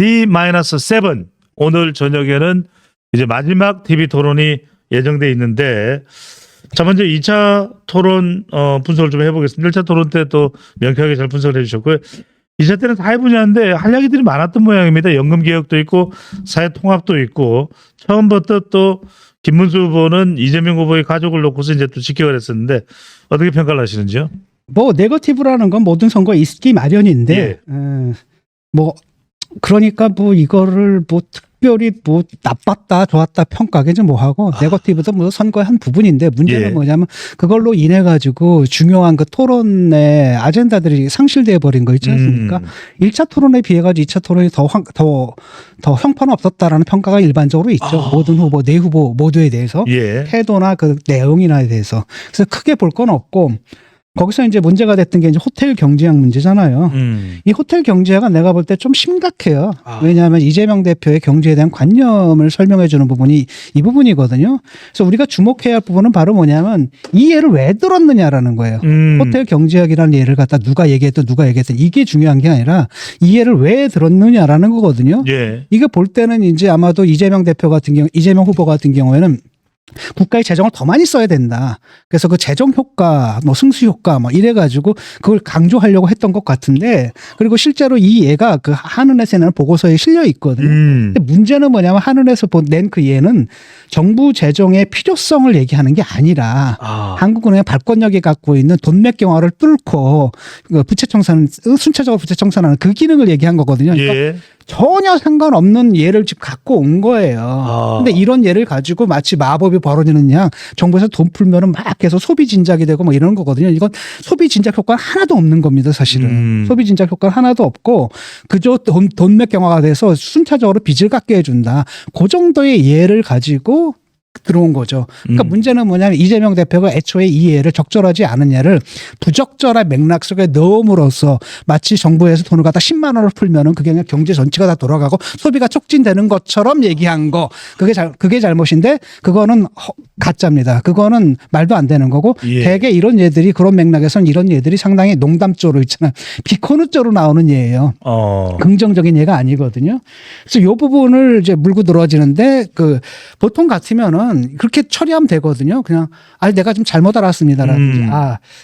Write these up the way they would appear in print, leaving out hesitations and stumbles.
D-7 오늘 저녁에는 이제 마지막 TV 토론이 예정돼 있는데 자 먼저 2차 토론 분석을 좀 해보겠습니다. 1차 토론 때 또 명쾌하게 잘 분석을 해주셨고요. 2차 때는 사회 분야인데 할 이야기들이 많았던 모양입니다. 연금 개혁도 있고 사회 통합도 있고 처음부터 또 김문수 후보는 이재명 후보의 가족을 놓고서 이제 또 직격을 했었는데 어떻게 평가를 하시는지요? 뭐 네거티브라는 건 모든 선거에 있기 마련인데 예. 뭐 그러니까 뭐 이거를 뭐 특별히 뭐 나빴다 좋았다 평가하기는 뭐하고 네거티브도 뭐 선거의 한 부분인데 문제는 예. 뭐냐면 그걸로 인해 가지고 중요한 그 토론의 아젠다들이 상실돼 버린 거 있지 않습니까? 1차 토론에 비해 가지고 2차 토론이 더 형편없었다라는 평가가 일반적으로 있죠. 모든 후보 네 후보 모두에 대해서 예. 태도나 그 내용이나 대해서 그래서 크게 볼 건 없고. 거기서 이제 문제가 됐던 게 이제 호텔 경제학 문제잖아요. 이 호텔 경제학은 내가 볼 때 좀 심각해요. 왜냐하면 이재명 대표의 경제에 대한 관념을 설명해 주는 부분이 이 부분이거든요. 그래서 우리가 주목해야 할 부분은 바로 뭐냐면 이 예를 왜 들었느냐라는 거예요. 호텔 경제학이라는 예를 갖다 누가 얘기했든 이게 중요한 게 아니라 이 예를 왜 들었느냐라는 거거든요. 예. 이게 볼 때는 이제 아마도 이재명 후보 같은 경우에는 국가의 재정을 더 많이 써야 된다. 그래서 그 재정 효과, 뭐 승수 효과, 뭐 이래가지고 그걸 강조하려고 했던 것 같은데, 그리고 실제로 이 예가 그 한은에서 내는 보고서에 실려 있거든요. 근데 문제는 뭐냐면 한은에서 낸 그 예는 정부 재정의 필요성을 얘기하는 게 아니라 한국은행의 발권력이 갖고 있는 돈맥 경화를 뚫고 부채 청산, 순차적으로 부채 청산하는 그 기능을 얘기한 거거든요. 그러니까 예. 전혀 상관없는 예를 지금 갖고 온 거예요. 근데 이런 예를 가지고 마치 마법이 벌어지는 양 정부에서 돈 풀면은 막 계속 소비 진작이 되고 뭐 이러는 거거든요. 이건 소비 진작 효과는 하나도 없는 겁니다, 사실은. 소비 진작 효과는 하나도 없고 그저 돈맥 경화가 돼서 순차적으로 빚을 갚게 해준다. 그 정도의 예를 가지고 들어온 거죠. 그러니까 문제는 뭐냐면 이재명 대표가 애초에 이 예를 적절하지 않은 예를 부적절한 맥락 속에 넣음으로써 마치 정부에서 돈을 갖다 10만 원을 풀면은 그게 그냥 경제 전체가 다 돌아가고 소비가 촉진되는 것처럼 얘기한 거. 그게 잘못인데 그거는 가짜입니다. 그거는 말도 안 되는 거고 예. 대개 이런 예들이 그런 맥락에서는 이런 예들이 상당히 농담조로 있잖아요. 비코누조로 나오는 예예요. 긍정적인 예가 아니거든요. 그래서 이 부분을 이제 물고 늘어지는데 그 보통 같으면은 그렇게 처리하면 되거든요. 그냥 내가 좀 잘못 알았습니다라든지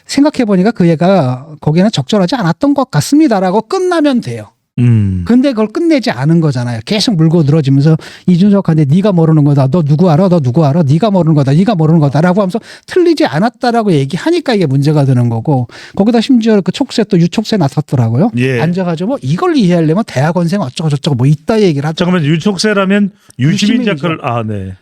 생각해 보니까 그 얘가 거기에는 적절하지 않았던 것 같습니다라고 끝나면 돼요. 근데 그걸 끝내지 않은 거잖아요. 계속 물고 늘어지면서 이준석한테 네가 모르는 거다. 너 누구 알아? 네가 모르는 거다. 네가 모르는 거다라고 하면서 틀리지 않았다라고 얘기하니까 이게 문제가 되는 거고 거기다 심지어 그 촉새 또 유촉새 나섰더라고요. 예. 앉아가지고 뭐 이걸 이해하려면 대학원생 어쩌고 저쩌고 뭐 이따 얘기를 하죠. 잠깐만 유촉새라면 유시민자클 네.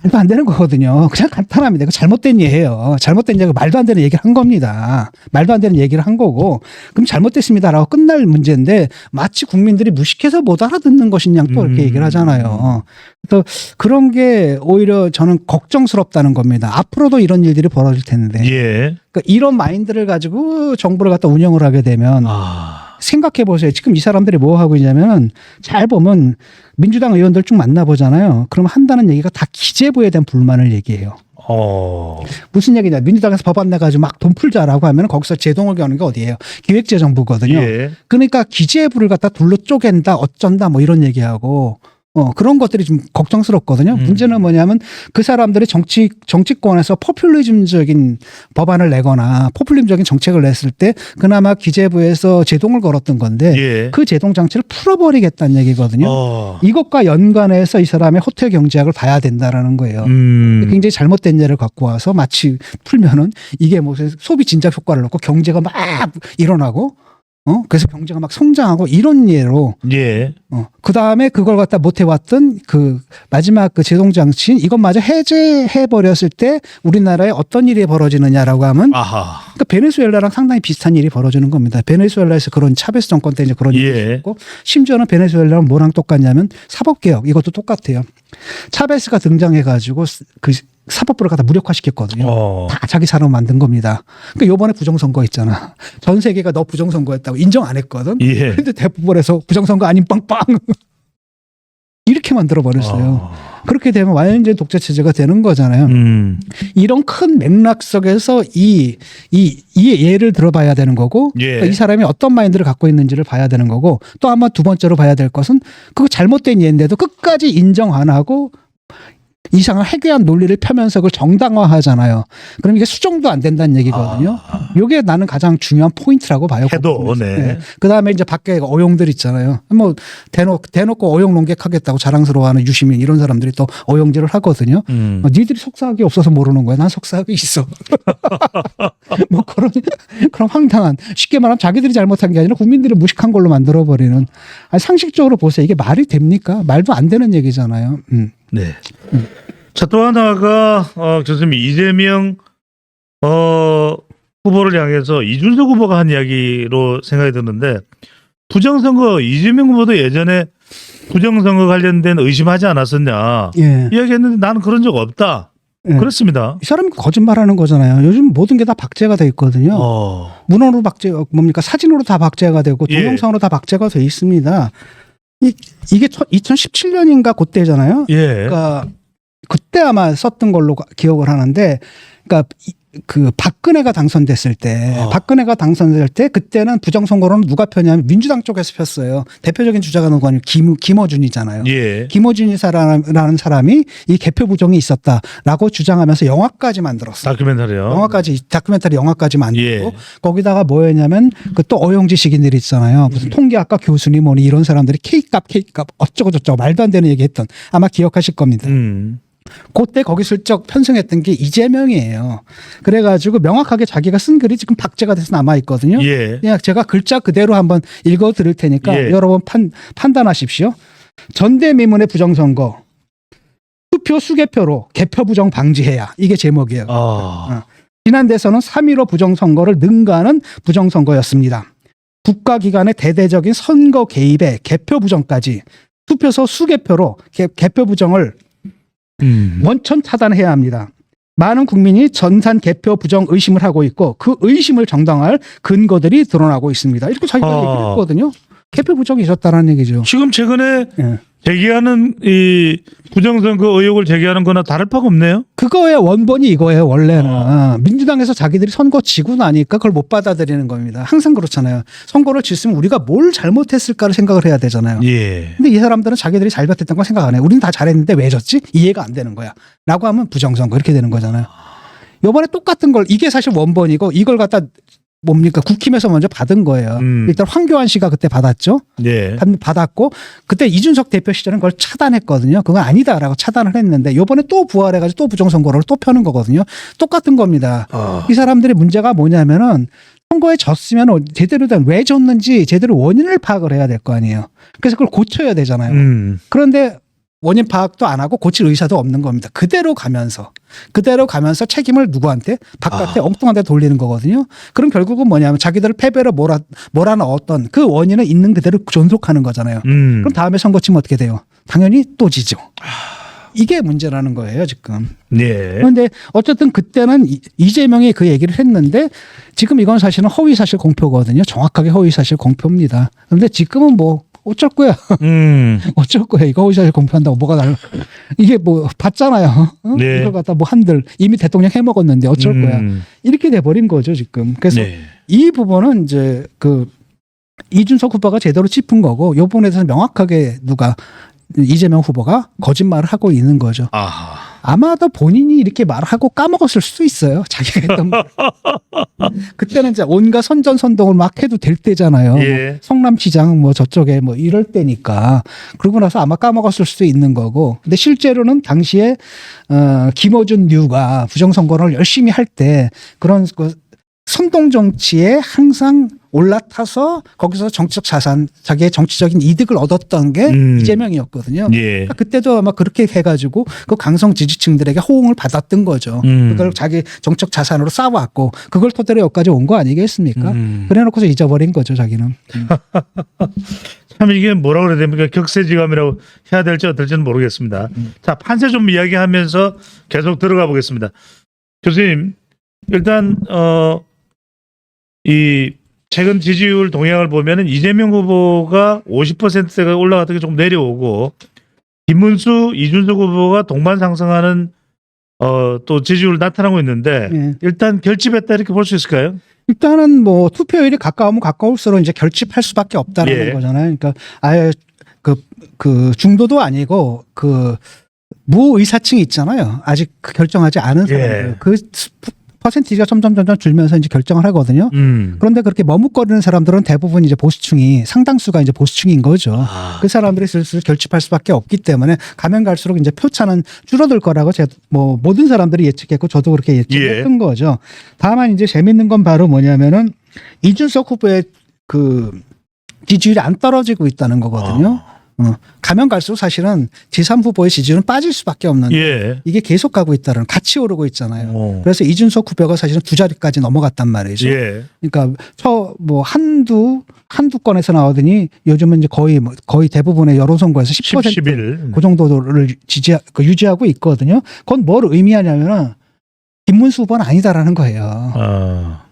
말도 안 되는 거거든요. 그냥 간단합니다. 이거 잘못된 예예요. 잘못된 예가 말도 안 되는 얘기를 한 겁니다. 말도 안 되는 얘기를 한 거고 그럼 잘못됐습니다라고 끝날 문제인데 마치 국민들이 무식해서 못 알아듣는 것이냐 또 이렇게 얘기를 하잖아요. 그래서 그런 게 오히려 저는 걱정스럽다는 겁니다. 앞으로도 이런 일들이 벌어질 텐데. 예. 그러니까 이런 마인드를 가지고 정부를 갖다 운영을 하게 되면 생각해 보세요. 지금 이 사람들이 뭐 하고 있냐면 잘 보면 민주당 의원들 쭉 만나보잖아요. 그럼 한다는 얘기가 다 기재부에 대한 불만을 얘기해요. 무슨 얘기냐. 민주당에서 법안 내가지고 막 돈 풀자라고 하면 거기서 제동을 거는 게 어디예요? 기획재정부거든요. 예. 그러니까 기재부를 갖다 둘로 쪼갠다 어쩐다 뭐 이런 얘기하고 그런 것들이 좀 걱정스럽거든요. 문제는 뭐냐면 그 사람들이 정치권에서 포퓰리즘적인 법안을 내거나 포퓰리즘적인 정책을 냈을 때 그나마 기재부에서 제동을 걸었던 건데 예. 그 제동 장치를 풀어버리겠다는 얘기거든요. 이것과 연관해서 이 사람의 호텔 경제학을 봐야 된다라는 거예요. 굉장히 잘못된 예를 갖고 와서 마치 풀면은 이게 무슨 소비 진작 효과를 넣고 경제가 막 일어나고 그래서 경제가 막 성장하고 이런 예로. 예. 그 다음에 그걸 갖다 못 해왔던 그 마지막 그 제동장치인 이것마저 해제해버렸을 때 우리나라에 어떤 일이 벌어지느냐라고 하면. 그러니까 베네수엘라랑 상당히 비슷한 일이 벌어지는 겁니다. 베네수엘라에서 그런 차베스 정권 때 이제 그런 일이 있고 심지어는 베네수엘라는 뭐랑 똑같냐면 사법개혁 이것도 똑같아요. 차베스가 등장해가지고 그 사법부를 갖다 무력화시켰거든요. 다 자기 사람 만든 겁니다. 그러니까 요번에 부정선거 있잖아. 전 세계가 너 부정선거했다고 인정 안 했거든. 예. 근데 대법원에서 부정선거 아닌 빵빵. 이렇게 만들어 버렸어요. 그렇게 되면 완전히 독재 체제가 되는 거잖아요. 이런 큰 맥락 속에서 이 예를 들어봐야 되는 거고, 예. 그러니까 이 사람이 어떤 마인드를 갖고 있는지를 봐야 되는 거고, 또 아마 두 번째로 봐야 될 것은 그거 잘못된 예인데도 끝까지 인정 안 하고 이상한 해괴한 논리를 펴면서 그걸 정당화하잖아요. 그럼 이게 수정도 안 된다는 얘기거든요. 이게 나는 가장 중요한 포인트라고 봐요. 해도, 네. 그 다음에 이제 밖에 어용들 있잖아요. 뭐 대놓고 어용 농객하겠다고 자랑스러워하는 유시민 이런 사람들이 또 어용질을 하거든요. 니들이 속삭이 없어서 모르는 거야. 난 속삭이 있어. 뭐 그런 황당한, 쉽게 말하면 자기들이 잘못한 게 아니라 국민들이 무식한 걸로 만들어버리는. 아니, 상식적으로 보세요. 이게 말이 됩니까? 말도 안 되는 얘기잖아요. 네. 자, 또 하나가 교수님 이재명 후보를 향해서 이준석 후보가 한 이야기로 생각이 드는데, 부정선거 이재명 후보도 예전에 부정선거 관련된 의심하지 않았었냐 예. 이야기했는데 나는 그런 적 없다. 예. 그렇습니다. 이 사람이 거짓말하는 거잖아요. 요즘 모든 게 다 박제가 돼 있거든요. 문헌으로 박제, 뭡니까? 사진으로 다 박제가 되고 예. 동영상으로 다 박제가 돼 있습니다. 이게 2017년인가 그때잖아요. 예. 그러니까 그때 아마 썼던 걸로 기억을 하는데, 그러니까 그 박근혜가 당선됐을 때, 그때는 부정선거로는 누가 폈냐면 민주당 쪽에서 폈어요. 대표적인 주자가 누구냐면 김어준이잖아요. 예. 김어준이라는 사람이 이 개표 부정이 있었다라고 주장하면서 영화까지 만들었어요. 다큐멘터리요. 다큐멘터리 영화까지 만들고, 예. 거기다가 뭐였냐면 그 또 어용지식인들 있잖아요. 무슨 통계학과 교수님 뭐니 이런 사람들이 K값 어쩌고 저쩌고 말도 안 되는 얘기했던, 아마 기억하실 겁니다. 그때 거기 슬쩍 편성했던 게 이재명이에요. 그래가지고 명확하게 자기가 쓴 글이 지금 박제가 돼서 남아 있거든요. 예. 그냥 제가 글자 그대로 한번 읽어 드릴 테니까 예. 여러분 판단하십시오. 전대미문의 부정선거, 투표 수개표로 개표 부정 방지해야, 이게 제목이에요. 지난 대선은 3.15 부정선거를 능가하는 부정선거였습니다. 국가기관의 대대적인 선거 개입에 개표 부정까지, 투표소 수개표로 개표 부정을 원천 차단해야 합니다. 많은 국민이 전산 개표 부정 의심을 하고 있고 그 의심을 정당화할 근거들이 드러나고 있습니다. 이렇게 자기가 얘기를 했거든요. 개표 부정이 있었다는 얘기죠. 지금 최근에 예. 제기하는 이 부정선거 의혹을 제기하는 거나 다를 바가 없네요. 그거의 원본이 이거예요. 원래는 민주당에서 자기들이 선거 지고 나니까 그걸 못 받아들이는 겁니다. 항상 그렇잖아요. 선거를 졌으면 우리가 뭘 잘못했을까를 생각을 해야 되잖아요. 예. 근데 이 사람들은 자기들이 잘못했던 걸 생각 안 해요. 우리는 다 잘했는데 왜 졌지? 이해가 안 되는 거야. 라고 하면 부정선거 이렇게 되는 거잖아요. 이번에 똑같은 걸, 이게 사실 원본이고 이걸 갖다 뭡니까? 국힘에서 먼저 받은 거예요. 일단 황교안 씨가 그때 받았죠. 예. 받았고 그때 이준석 대표 시절은 그걸 차단했거든요. 그건 아니다라고 차단을 했는데 이번에 또 부활해가지고 또 부정선거를 또 펴는 거거든요. 똑같은 겁니다. 이 사람들의 문제가 뭐냐면은 선거에 졌으면 제대로 된, 왜 졌는지 제대로 원인을 파악을 해야 될 거 아니에요. 그래서 그걸 고쳐야 되잖아요. 그런데 원인 파악도 안 하고 고칠 의사도 없는 겁니다. 그대로 가면서 책임을 누구한테? 바깥에 엉뚱한 데 돌리는 거거든요. 그럼 결국은 뭐냐면 자기들을 패배로 몰아넣었던 그 원인은 있는 그대로 존속하는 거잖아요. 그럼 다음에 선거 치면 어떻게 돼요? 당연히 또 지죠. 이게 문제라는 거예요, 지금. 예. 그런데 어쨌든 그때는 이재명이 그 얘기를 했는데 지금 이건 사실은 허위사실 공표거든요. 정확하게 허위사실 공표입니다. 그런데 지금은 뭐 어쩔 거야. 어쩔 거야. 이거 허위사실 공표한다고 뭐가 달라. 이게 뭐 봤잖아요. 네. 이걸 갖다 뭐 한들 이미 대통령 해먹었는데 어쩔 거야. 이렇게 돼버린 거죠, 지금. 그래서 네. 이 부분은 이제 그 이준석 후보가 제대로 짚은 거고 이 부분에 대해서 명확하게 이재명 후보가 거짓말을 하고 있는 거죠. 아마도 본인이 이렇게 말하고 까먹었을 수도 있어요. 자기가 했던 말. 그때는 이제 온갖 선전선동을 막 해도 될 때잖아요. 예. 뭐 성남시장 뭐 저쪽에 뭐 이럴 때니까. 그러고 나서 아마 까먹었을 수도 있는 거고. 근데 실제로는 당시에 김어준 류가 부정선거를 열심히 할 때 그런 선동 정치에 항상 올라타서 거기서 정치적 자산, 자기의 정치적인 이득을 얻었던 게 이재명이었거든요. 예. 그러니까 그때도 아마 그렇게 해가지고 그 강성 지지층들에게 호응을 받았던 거죠. 그걸 자기 정치적 자산으로 쌓아왔고 그걸 토대로 여기까지 온 거 아니겠습니까? 그래놓고서 잊어버린 거죠, 자기는. 참 이게 뭐라고 그래야 됩니까? 격세지감이라고 해야 될지 어떨지는 모르겠습니다. 자, 판세 좀 이야기하면서 계속 들어가 보겠습니다. 교수님, 일단 이 최근 지지율 동향을 보면은 이재명 후보가 50%대가 올라갔던 게 좀 내려오고 김문수, 이준석 후보가 동반 상승하는 또 지지율 나타나고 있는데 예. 일단 결집했다 이렇게 볼 수 있을까요? 일단은 뭐 투표율이 가까우면 가까울수록 이제 결집할 수밖에 없다는 예. 거잖아요. 그러니까 아예 그 중도도 아니고 그 무의사층이 있잖아요. 아직 결정하지 않은 사람들. 예. 그 퍼센티지가 점점 줄면서 이제 결정을 하거든요. 그런데 그렇게 머뭇거리는 사람들은 대부분 이제 보수층이 상당수가 이제 보수층인 거죠. 그 사람들이 슬슬 결집할 수밖에 없기 때문에 가면 갈수록 이제 표차는 줄어들 거라고 뭐 모든 사람들이 예측했고 저도 그렇게 예측했던 거죠. 다만 이제 재밌는 건 바로 뭐냐면은 이준석 후보의 그 지지율이 안 떨어지고 있다는 거거든요. 가면 갈수록 사실은 지3 후보의 지지율은 빠질 수밖에 없는데 예. 이게 계속 가고 있다는 같이 오르고 있잖아요. 오. 그래서 이준석 후보가 사실은 두 자리까지 넘어갔단 말이죠. 예. 그러니까 뭐 한두 건에서 나오더니 요즘은 이제 거의 대부분의 여론선거에서 10% 11. 그 정도를 유지하고 있거든요. 그건 뭘 의미하냐면은 김문수 후보는 아니다라는 거예요.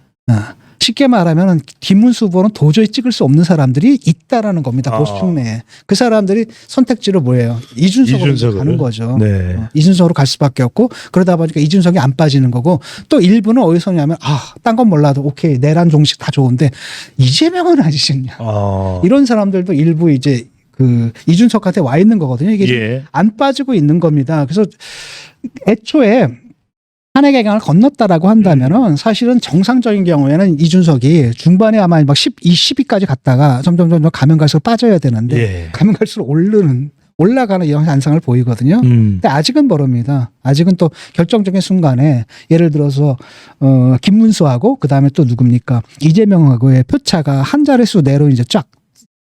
쉽게 말하면 김문수 후보는 도저히 찍을 수 없는 사람들이 있다라는 겁니다. 보수층 내에. 그 사람들이 선택지로 뭐예요? 이준석으로 가는 거죠. 네. 이준석으로 갈 수밖에 없고 그러다 보니까 이준석이 안 빠지는 거고 또 일부는 어디서냐면 딴 건 몰라도 오케이 내란 종식 다 좋은데 이재명은 안 지셨냐. 이런 사람들도 일부 이제 그 이준석한테 와 있는 거거든요. 이게 안 빠지고 있는 겁니다. 그래서 애초에 탄핵 개강을 건넜다라고 한다면은 사실은 정상적인 경우에는 이준석이 중반에 아마 막 12까지 갔다가 점점 가면 갈수록 빠져야 되는데 가면 갈수록 올라가는 이런 현상을 보이거든요. 근데 아직은 모릅니다. 아직은 또 결정적인 순간에 예를 들어서 김문수하고 그다음에 또 누굽니까? 이재명하고의 표차가 한 자릿수 내로 이제 쫙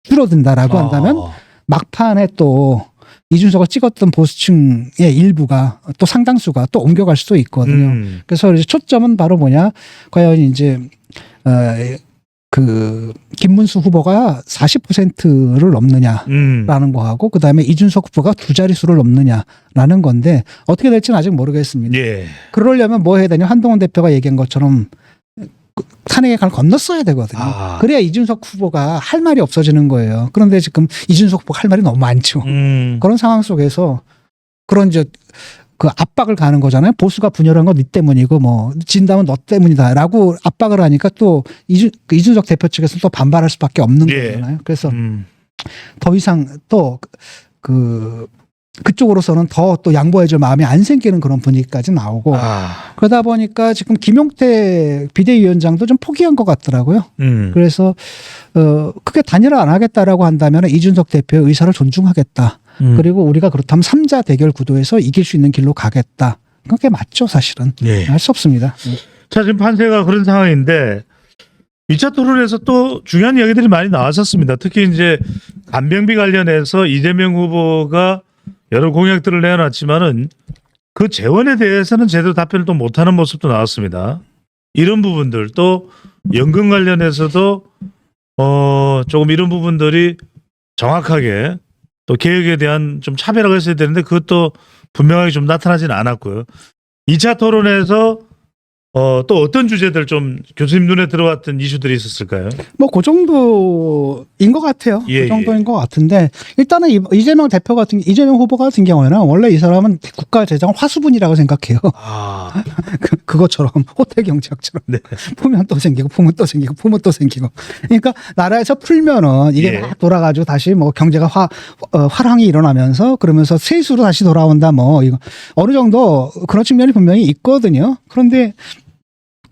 줄어든다라고 한다면 막판에 또 이준석을 찍었던 보수층의 일부가 또 상당수가 또 옮겨갈 수도 있거든요. 그래서 이제 초점은 바로 뭐냐? 과연 이제 그 김문수 후보가 40%를 넘느냐라는 거하고 그다음에 이준석 후보가 두 자릿수를 넘느냐라는 건데 어떻게 될지는 아직 모르겠습니다. 그러려면 뭐 해야 되냐? 한동훈 대표가 얘기한 것처럼 탄핵의 강을 건넜어야 되거든요. 그래야 이준석 후보가 할 말이 없어지는 거예요. 그런데 지금 이준석 후보가 할 말이 너무 많죠. 그런 상황 속에서 그런 이제 그 압박을 가는 거잖아요. 보수가 분열한 건 네 때문이고 뭐 진다면 너 때문이다라고 압박을 하니까 또 이준석 대표 측에서 또 반발할 수밖에 없는 거잖아요. 그래서 더 이상 또 그쪽으로서는 더 또 양보해줄 마음이 안 생기는 그런 분위기까지 나오고 그러다 보니까 지금 김용태 비대위원장도 좀 포기한 것 같더라고요. 그래서 크게 단일화 안 하겠다라고 한다면 이준석 대표의 의사를 존중하겠다. 그리고 우리가 그렇다면 3자 대결 구도에서 이길 수 있는 길로 가겠다. 그게 맞죠, 사실은. 할 수 없습니다. 자, 지금 판세가 그런 상황인데 2차 토론에서 또 중요한 이야기들이 많이 나왔었습니다. 특히 이제 간병비 관련해서 이재명 후보가 여러 공약들을 내놨지만은 그 재원에 대해서는 제대로 답변을 또 못하는 모습도 나왔습니다. 이런 부분들 또 연금 관련해서도 조금 이런 부분들이 정확하게 또 계획에 대한 좀 차별화가 있어야 되는데 그것도 분명하게 좀 나타나지는 않았고요. 2차 토론에서 또 어떤 주제들 좀 교수님 눈에 들어왔던 이슈들이 있었을까요? 뭐 그 정도인 것 같아요. 그 정도인 것 같은데 일단은 이재명 후보 같은 경우에는 원래 이 사람은 국가 재정을 화수분이라고 생각해요. 그것처럼 호텔 경제학처럼 풀면 또 생기고 풀면 또 생기고 풀면 또 생기고. 그러니까 나라에서 풀면은 이게 막 돌아가지고 다시 뭐 경제가 화랑이 일어나면서 그러면서 세수로 다시 돌아온다 뭐 이거 어느 정도 그런 측면이 분명히 있거든요. 그런데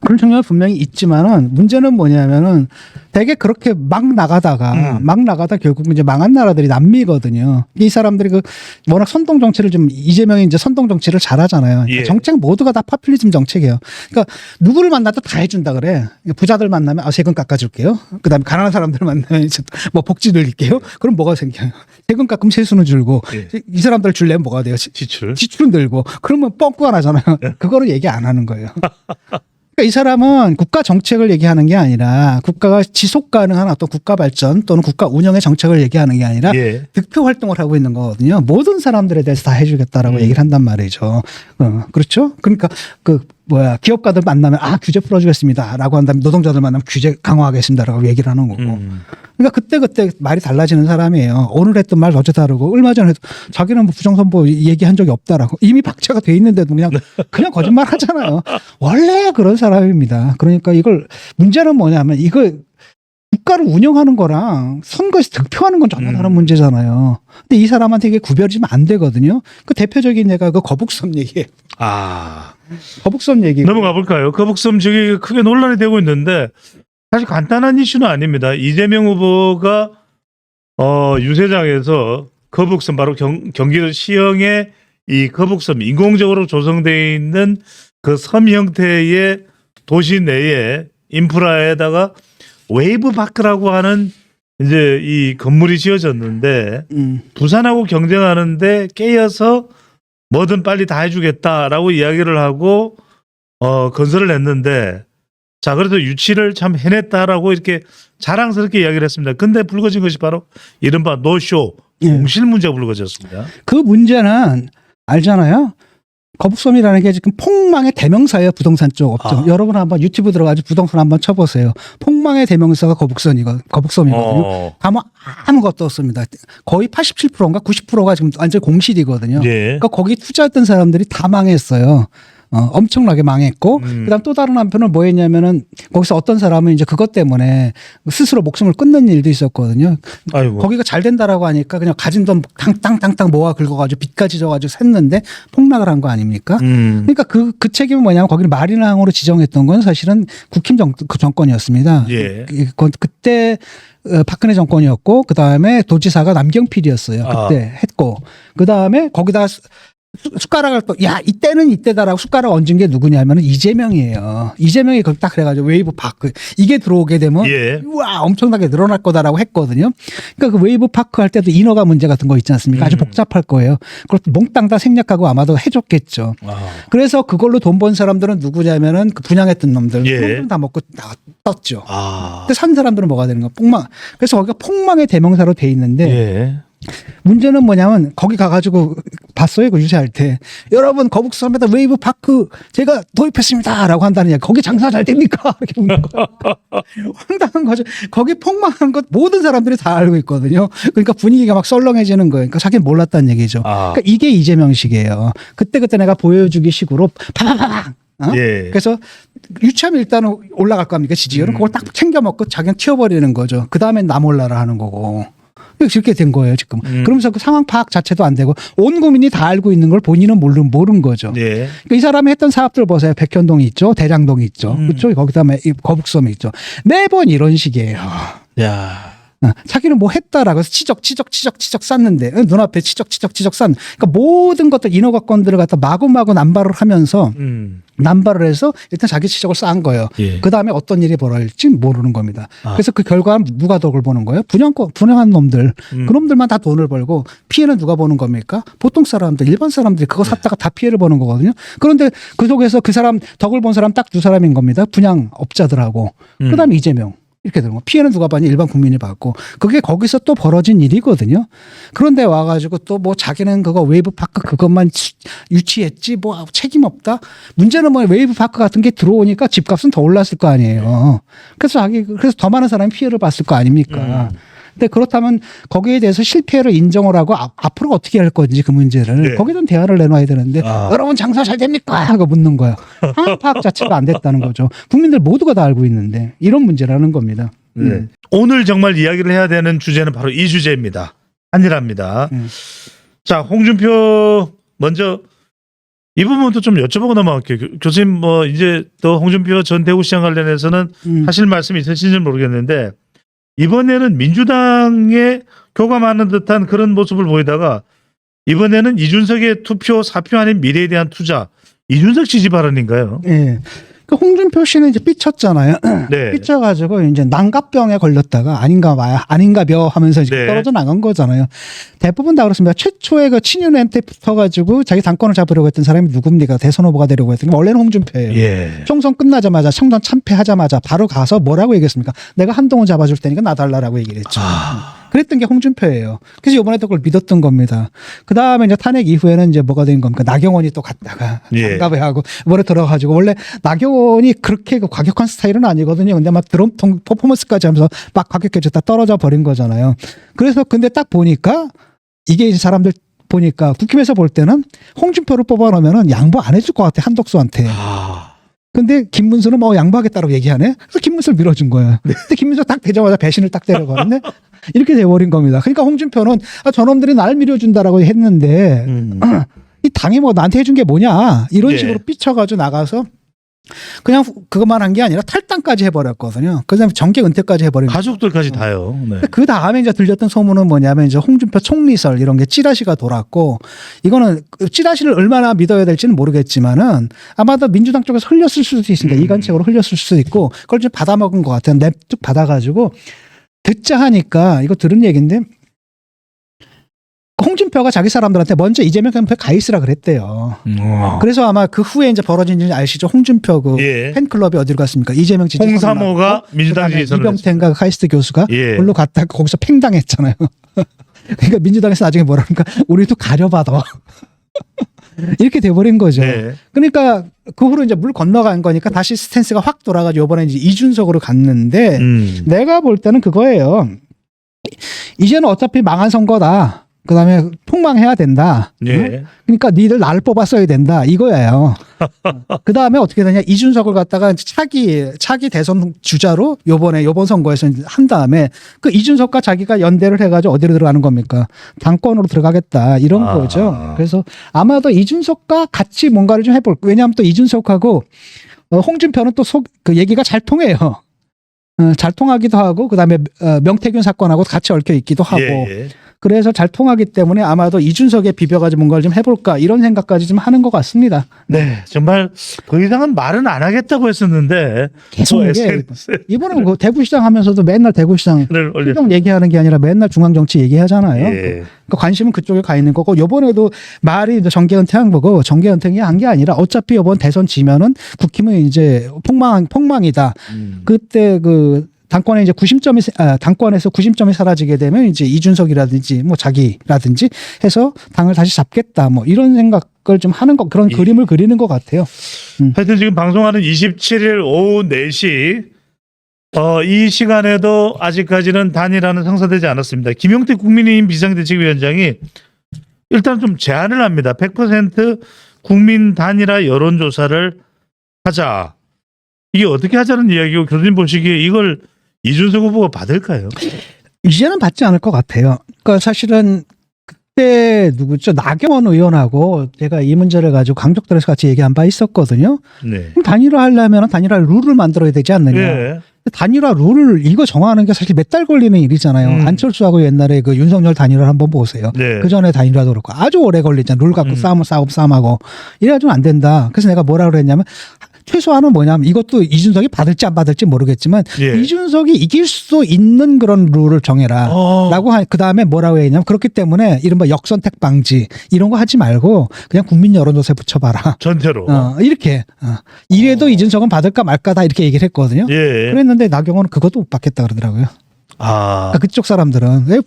그런 측면은 분명히 있지만은 문제는 뭐냐면은 되게 그렇게 막 나가다 결국 이제 망한 나라들이 남미거든요. 이 사람들이 워낙 선동 정치를 이재명이 이제 선동 정치를 잘하잖아요. 그러니까 정책 모두가 다 파퓰리즘 정책이에요. 그러니까 누구를 만나도 다 해준다 그래. 부자들 만나면 세금 깎아줄게요. 그다음에 가난한 사람들 만나면 뭐 복지 늘릴게요. 그럼 뭐가 생겨요? 세금 깎으면 세수는 줄고 이 사람들 줄려면 뭐가 돼요? 지출은 늘고 그러면 뻥꾸가 나잖아요. 그거를 얘기 안 하는 거예요. 그러니까 이 사람은 국가 정책을 얘기하는 게 아니라 국가가 지속 가능한 어떤 국가 발전 또는 국가 운영의 정책을 얘기하는 게 아니라 득표 활동을 하고 있는 거거든요. 모든 사람들에 대해서 다 해주겠다라고 얘기를 한단 말이죠. 그렇죠? 그러니까 기업가들 만나면 규제 풀어주겠습니다라고 한 다음에 노동자들 만나면 규제 강화하겠습니다라고 얘기를 하는 거고. 그러니까 그때 말이 달라지는 사람이에요. 오늘 했던 말 어제 다르고 얼마 전에 자기는 뭐 부정선거 얘기한 적이 없다라고 이미 박제가 돼 있는데도 그냥 거짓말 하잖아요. 원래 그런 사람입니다. 그러니까 이걸 문제는 뭐냐면 이걸 국가를 운영하는 거랑 선거에서 득표하는 건 전혀 다른 문제잖아요. 근데 이 사람한테 이게 구별지면 안 되거든요. 그 대표적인 예가 그 거북섬 얘기예요. 거북섬 얘기. 넘어가 볼까요? 거북섬 저기 크게 논란이 되고 있는데 사실 간단한 이슈는 아닙니다. 이재명 후보가 유세장에서 거북섬 바로 경기도 시흥의 이 거북섬 인공적으로 조성되어 있는 그 섬 형태의 도시 내에 인프라에다가 웨이브 파크라고 하는 이제 이 건물이 지어졌는데 부산하고 경쟁하는데 깨어서 뭐든 빨리 다 해주겠다라고 이야기를 하고 건설을 했는데 자 그래도 유치를 참 해냈다라고 이렇게 자랑스럽게 이야기를 했습니다. 근데 불거진 것이 바로 이른바 노쇼 공실 문제가 불거졌습니다. 그 문제는 알잖아요. 거북섬이라는 게 지금 폭망의 대명사예요. 부동산 쪽 업종. 여러분 한번 유튜브 들어가서 부동산 한번 쳐보세요. 폭망의 대명사가 거북섬이거든요. 가면 아무것도 없습니다. 거의 87%인가 90%가 지금 완전 공실이거든요. 예. 그러니까 거기 투자했던 사람들이 다 망했어요. 엄청나게 망했고, 그다음 또 다른 한편은 뭐 했냐면은, 거기서 어떤 사람은 이제 그것 때문에 스스로 목숨을 끊는 일도 있었거든요. 아이고. 거기가 잘 된다라고 하니까 그냥 가진 돈 땅땅땅땅 모아 긁어가지고 빚까지 져가지고 샜는데 폭락을 한 거 아닙니까? 그러니까 그 책임은 뭐냐면 거기를 마린항으로 지정했던 건 사실은 국힘 정권이었습니다. 예. 그때 박근혜 정권이었고, 그 다음에 도지사가 남경필이었어요. 그때 했고, 그 다음에 거기다 숟가락을 또, 이때는 이때다라고 숟가락 얹은 게 누구냐면은 이재명이에요. 이재명이 거기 딱 그래가지고 웨이브 파크. 이게 들어오게 되면, 우와, 엄청나게 늘어날 거다라고 했거든요. 그러니까 그 웨이브 파크 할 때도 인허가 문제 같은 거 있지 않습니까? 아주 복잡할 거예요. 그걸 몽땅 다 생략하고 아마도 해줬겠죠. 그래서 그걸로 돈 번 사람들은 누구냐면은 그 분양했던 놈들. 그놈들은 다 먹고 떴죠. 근데 산 사람들은 뭐가 되는 거야? 폭망. 그래서 거기가 폭망의 대명사로 돼 있는데, 문제는 뭐냐면 거기 가가지고 봤어요. 그 유세할 때 여러분 거북섬에다 웨이브 파크 제가 도입했습니다라고 한다는 얘기. 거기 장사 잘 됩니까? 이렇게 묻는 거예요. 황당한 거죠. 거기 폭망한 것 모든 사람들이 다 알고 있거든요. 그러니까 분위기가 막 썰렁해지는 거예요. 그러니까 자기는 몰랐다는 얘기죠. 그러니까 이게 이재명식이에요. 그때 내가 보여주기 식으로 파파파방. 그래서 유치하면 일단은 올라갈 거 아닙니까? 지지율은 그걸 딱 챙겨 먹고 자기는 튀어버리는 거죠. 그 다음엔 나 몰라라 하는 거고. 이렇게 된 거예요, 지금. 그러면서 그 상황 파악 자체도 안 되고 온 국민이 다 알고 있는 걸 본인은 모르는 거죠. 그러니까 이 사람이 했던 사업들 보세요. 백현동이 있죠. 대장동이 있죠. 그렇죠. 거기다 거북섬이 있죠. 매번 이런 식이에요. 자기는 뭐 했다라고 해서 치적 쌌는데 눈앞에 치적 싼 그러니까 모든 것들 인허가권들을 갖다 마구마구 남발을 하면서 남발을 해서 일단 자기 치적을 쌓은 거예요. 그다음에 어떤 일이 벌어질지 모르는 겁니다. 그래서 그 결과는 누가 덕을 보는 거예요? 분양한 놈들. 그 놈들만 다 돈을 벌고 피해는 누가 보는 겁니까? 보통 사람들, 일반 사람들이 그거 샀다가 다 피해를 보는 거거든요. 그런데 그 속에서 그 사람 덕을 본 사람 딱 두 사람인 겁니다. 분양업자들하고 그다음에 이재명. 이렇게 되는 거. 피해는 누가 받니? 일반 국민이 받고. 그게 거기서 또 벌어진 일이거든요. 그런데 와가지고 또 뭐 자기는 그거 웨이브 파크 그것만 유치했지 뭐 책임 없다. 문제는 뭐 웨이브 파크 같은 게 들어오니까 집값은 더 올랐을 거 아니에요. 그래서 더 많은 사람이 피해를 봤을 거 아닙니까? 근데 그렇다면 거기에 대해서 실패를 인정을 하고 앞으로 어떻게 할 건지 그 문제를 거기에 좀 대화를 내놔야 되는데 여러분 장사 잘 됩니까? 하고 묻는 거야. 상황 파악 자체가 안 됐다는 거죠. 국민들 모두가 다 알고 있는데 이런 문제라는 겁니다. 오늘 정말 이야기를 해야 되는 주제는 바로 이 주제입니다. 한일합니다. 자, 홍준표 먼저 이 부분도 좀 여쭤보고 넘어갈게요. 교수님 뭐 이제 또 홍준표 전 대구시장 관련해서는 하실 말씀이 있으신지 모르겠는데 이번에는 민주당에 교감하는 듯한 그런 모습을 보이다가 이번에는 이준석의 투표 사표 아닌 미래에 대한 투자 이준석 지지 발언인가요? 네. 그 홍준표 씨는 이제 삐쳤잖아요. 삐쳐가지고 이제 난갑병에 걸렸다가 아닌가벼 하면서 이제 떨어져 나간 거잖아요. 대부분 다 그렇습니다. 최초에 그 친윤한테 붙어가지고 자기 당권을 잡으려고 했던 사람이 누굽니까? 대선 후보가 되려고 했던 게 원래는 홍준표예요. 총선 끝나자마자 총선 참패하자마자 바로 가서 뭐라고 얘기했습니까? 내가 한동훈 잡아줄 테니까 나 달라라고 얘기를 했죠. 그랬던 게 홍준표예요. 그래서 이번에도 그걸 믿었던 겁니다. 그 다음에 이제 탄핵 이후에는 이제 뭐가 된 겁니까? 나경원이 또 갔다가 예. 장갑회하고 이번에 들어가지고 원래 나경원이 그렇게 그 과격한 스타일은 아니거든요. 근데 막 드럼 퍼포먼스까지 하면서 막 과격해졌다 떨어져 버린 거잖아요. 그래서 근데 딱 보니까 이게 이제 사람들 보니까 국힘에서 볼 때는 홍준표를 뽑아놓으면은 양보 안 해줄 것 같아 한덕수한테. 근데 김문수는 뭐 양보하겠다고 얘기하네. 그래서 김문수를 밀어준 거예요. 근데 김문수 딱 되자마자 배신을 딱 때려버렸네. 이렇게 돼버린 겁니다. 그러니까 홍준표는 저놈들이 날 밀어준다라고 했는데 이 당이 뭐 나한테 해준 게 뭐냐 이런 예. 식으로 삐쳐가지고 나가서 그냥 그것만 한 게 아니라 탈당까지 해버렸거든요. 그다음에 정계 은퇴까지 해버린 거예요. 가족들까지 다요. 네. 그 다음에 이제 들렸던 소문은 뭐냐면 이제 홍준표 총리설 이런 게 찌라시가 돌았고 이거는 찌라시를 얼마나 믿어야 될지는 모르겠지만은 아마도 민주당 쪽에서 흘렸을 수도 있습니다. 이관책으로 흘렸을 수도 있고 그걸 좀 받아먹은 것 같아요. 냅쭉 받아가지고 듣자 하니까 이거 들은 얘기인데 홍준표가 자기 사람들한테 먼저 이재명 캠프에 가 있으라 그랬대요. 그래서 아마 그 후에 이제 벌어진 일 아시죠? 홍준표 그 예. 팬클럽이 어디로 갔습니까? 이재명 지지. 홍사모가 민주당 지지선을 이병태인가 카이스트 교수가 예. 걸로 갔다가 거기서 팽당했잖아요. 그러니까 민주당에서 나중에 뭐라 그러니까 우리도 가려봐도 이렇게 돼버린 거죠. 네. 그러니까 그 후로 이제 물 건너간 거니까 다시 스탠스가 확 돌아가지고 이번에 이제 이준석으로 갔는데 내가 볼 때는 그거예요. 이제는 어차피 망한 선거다. 그다음에 폭망해야 된다. 예. 그러니까 니들 나를 뽑았어야 된다 이거예요. 그다음에 어떻게 되냐 이준석을 갖다가 차기 대선 주자로 요번 선거에서 한 다음에 그 이준석과 자기가 연대를 해가지고 어디로 들어가는 겁니까? 당권으로 들어가겠다 이런 거죠. 그래서 아마도 이준석과 같이 뭔가를 좀 해볼. 왜냐하면 또 이준석하고 홍준표는 또 그 얘기가 잘 통해요. 잘 통하기도 하고 그다음에 명태균 사건하고 같이 얽혀 있기도 하고. 예. 그래서 잘 통하기 때문에 아마도 이준석에 비벼가지고 뭔가를 좀 해볼까 이런 생각까지 좀 하는 것 같습니다. 네, 정말 더 이상은 말은 안 하겠다고 했었는데 계속 또 이게 SNS를 이번에 그 대구시장 하면서도 맨날 대구시장 올렸. 시정 얘기하는 게 아니라 맨날 중앙정치 얘기하잖아요. 예. 그러니까 관심은 그쪽에 가 있는 거고 이번에도 말이 이제 정계은퇴한 거고 정계은퇴 한 게 아니라 어차피 이번 대선 지면은 국힘은 이제 폭망이다. 그때 그 당권에 이제 당권에서 구심점이 사라지게 되면 이제 이준석이라든지 뭐 자기라든지 해서 당을 다시 잡겠다 뭐 이런 생각을 좀 하는 것 그런 그림을 그리는 것 같아요. 하여튼 지금 방송하는 27일 오후 4시 이 시간에도 아직까지는 단일화는 성사되지 않았습니다. 김용태 국민의힘 비상대책위원장이 일단 좀 제안을 합니다. 100% 국민 단일화 여론조사를 하자. 이게 어떻게 하자는 이야기고 교수님 보시기에 이걸 이준석 후보가 받을까요? 이제는 받지 않을 것 같아요. 그러니까 사실은 그때 누구죠? 나경원 의원하고 제가 이 문제를 가지고 강적들에서 같이 얘기한 바 있었거든요. 네. 그럼 단일화 하려면 단일화 룰을 만들어야 되지 않느냐. 예. 단일화 룰을 이거 정하는 게 사실 몇 달 걸리는 일이잖아요. 안철수하고 옛날에 그 윤석열 단일화 한번 보세요. 네. 그 전에 단일화도 그렇고 아주 오래 걸리잖아요. 룰 갖고 싸움하고 이래가지고 안 된다. 그래서 내가 뭐라 그랬냐면 최소한은 뭐냐면 이것도 이준석이 받을지 안 받을지 모르겠지만 예. 이준석이 이길 수 있는 그런 룰을 정해라. 라고 그 다음에 뭐라고 했냐면 그렇기 때문에 이른바 역선택 방지 이런 거 하지 말고 그냥 국민 여론조사에 붙여봐라. 전태로. 이렇게. 이래도 이준석은 받을까 말까다 이렇게 얘기를 했거든요. 예. 그랬는데 나경원은 그것도 못 받겠다 그러더라고요. 그러니까 그쪽 사람들은 왜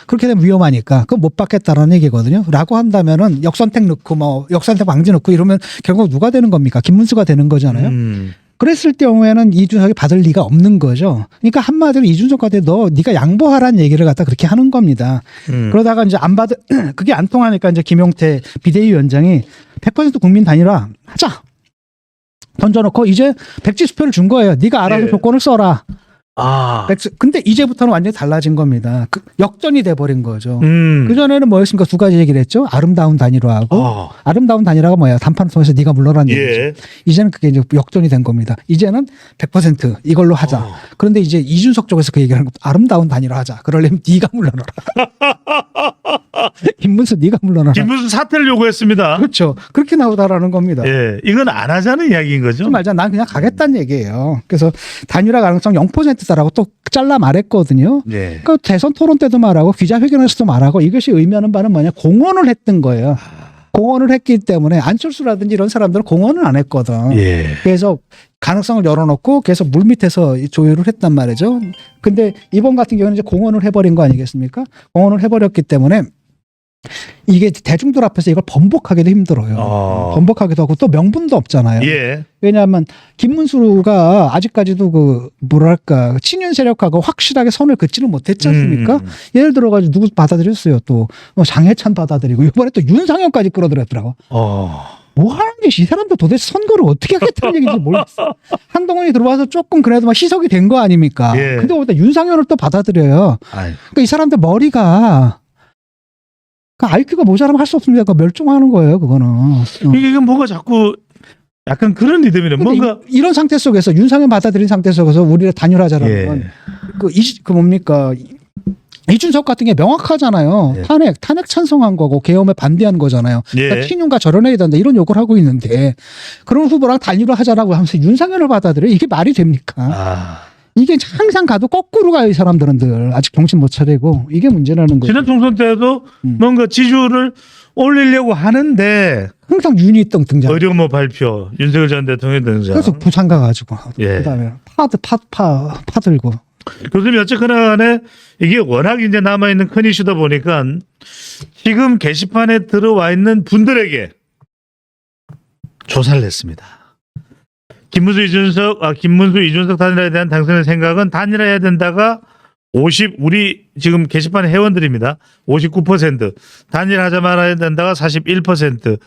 그렇게 되면 위험하니까 그건 못 받겠다라는 얘기거든요. 라고 한다면은 역선택 넣고 뭐 역선택 방지 넣고 이러면 결국 누가 되는 겁니까? 김문수가 되는 거잖아요. 그랬을 경우에는 이준석이 받을 리가 없는 거죠. 그러니까 한마디로 이준석한테 네가 양보하라는 얘기를 갖다 그렇게 하는 겁니다. 그러다가 이제 그게 안 통하니까 이제 김용태 비대위원장이 100% 국민 단일화 하자. 던져놓고 이제 백지 수표를 준 거예요. 네가 알아서 예. 조건을 써라. 근데 이제부터는 완전히 달라진 겁니다. 역전이 돼버린 거죠. 그전에는 뭐였습니까? 두 가지 얘기를 했죠. 아름다운 단일화하고 아름다운 단일화가 뭐야? 단판을 통해서 네가 물러난 얘기죠. 예. 이제는 그게 이제 역전이 된 겁니다. 이제는 100% 이걸로 하자. 그런데 이제 이준석 쪽에서 그 얘기를 하는 거 아름다운 단일화 하자. 그러려면 네가 물러나라. 김문수 네가 물러나라. 김문수 사퇴를 요구했습니다. 그렇죠. 그렇게 나오다라는 겁니다. 예. 이건 안 하자는 이야기인 거죠. 좀 말자. 난 그냥 가겠다는 얘기예요. 그래서 단일화 가능성 0%다라고 또 잘라 말했거든요. 예. 그 대선 토론 때도 말하고 기자회견에서도 말하고 이것이 의미하는 바는 뭐냐 공언을 했던 거예요. 공언을 했기 때문에 안철수라든지 이런 사람들은 공언을 안 했거든. 예. 그래서 가능성을 열어놓고 계속 물밑에서 조율을 했단 말이죠. 근데 이번 같은 경우는 이제 공언을 해버린 거 아니겠습니까? 공언을 해버렸기 때문에 이게 대중들 앞에서 이걸 번복하기도 힘들어요. 번복하기도 하고 또 명분도 없잖아요. 예. 왜냐하면 김문수가 아직까지도 그 뭐랄까 친윤 세력하고 확실하게 선을 긋지는 못했지 않습니까? 예를 들어가지고 누구 받아들였어요. 또 장해찬 받아들이고 이번에 또 윤상현까지 끌어들였더라고. 뭐 하는 게 이 사람도 도대체 선거를 어떻게 하겠다는 얘기인지 모르겠어. 한동훈이 들어와서 조금 그래도 막 시석이 된 거 아닙니까? 예. 근데 거기다 윤상현을 또 받아들여요. 아유. 그러니까 이 사람들 머리가 그 IQ가 모자라면 할 수 없습니다. 그 멸종하는 거예요, 그거는. 이게 뭐가 자꾸 약간 그런 리듬이네. 뭔가 이런 상태 속에서 윤상현 받아들인 상태 속에서 우리를 단일화자라는 예. 건 그 뭡니까 이준석 같은 게 명확하잖아요. 예. 탄핵 찬성한 거고 계엄에 반대한 거잖아요. 예. 그러니까 친윤과 절연해야 된다 이런 요구를 하고 있는데 그런 후보랑 단일화하자라고 하면서 윤상현을 받아들여 이게 말이 됩니까? 이게 항상 가도 거꾸로 가요, 이 사람들은 늘. 아직 정신 못 차리고. 이게 문제라는 거죠. 지난 총선 때도 뭔가 지지율을 올리려고 하는데 항상 윤이 등장. 의료모 발표, 윤석열 전 대통령 등장. 그래서 부산 가가지고. 예. 그다음에 파 들고. 교수님 어쨌거나 간에 이게 워낙 이제 남아있는 큰 이슈다 보니까 지금 게시판에 들어와 있는 분들에게 조사를 했습니다. 김문수, 이준석 단일화에 대한 당선의 생각은 단일화해야 된다가 우리 지금 게시판 회원들입니다. 59%. 단일하자 말아야 된다가 41%.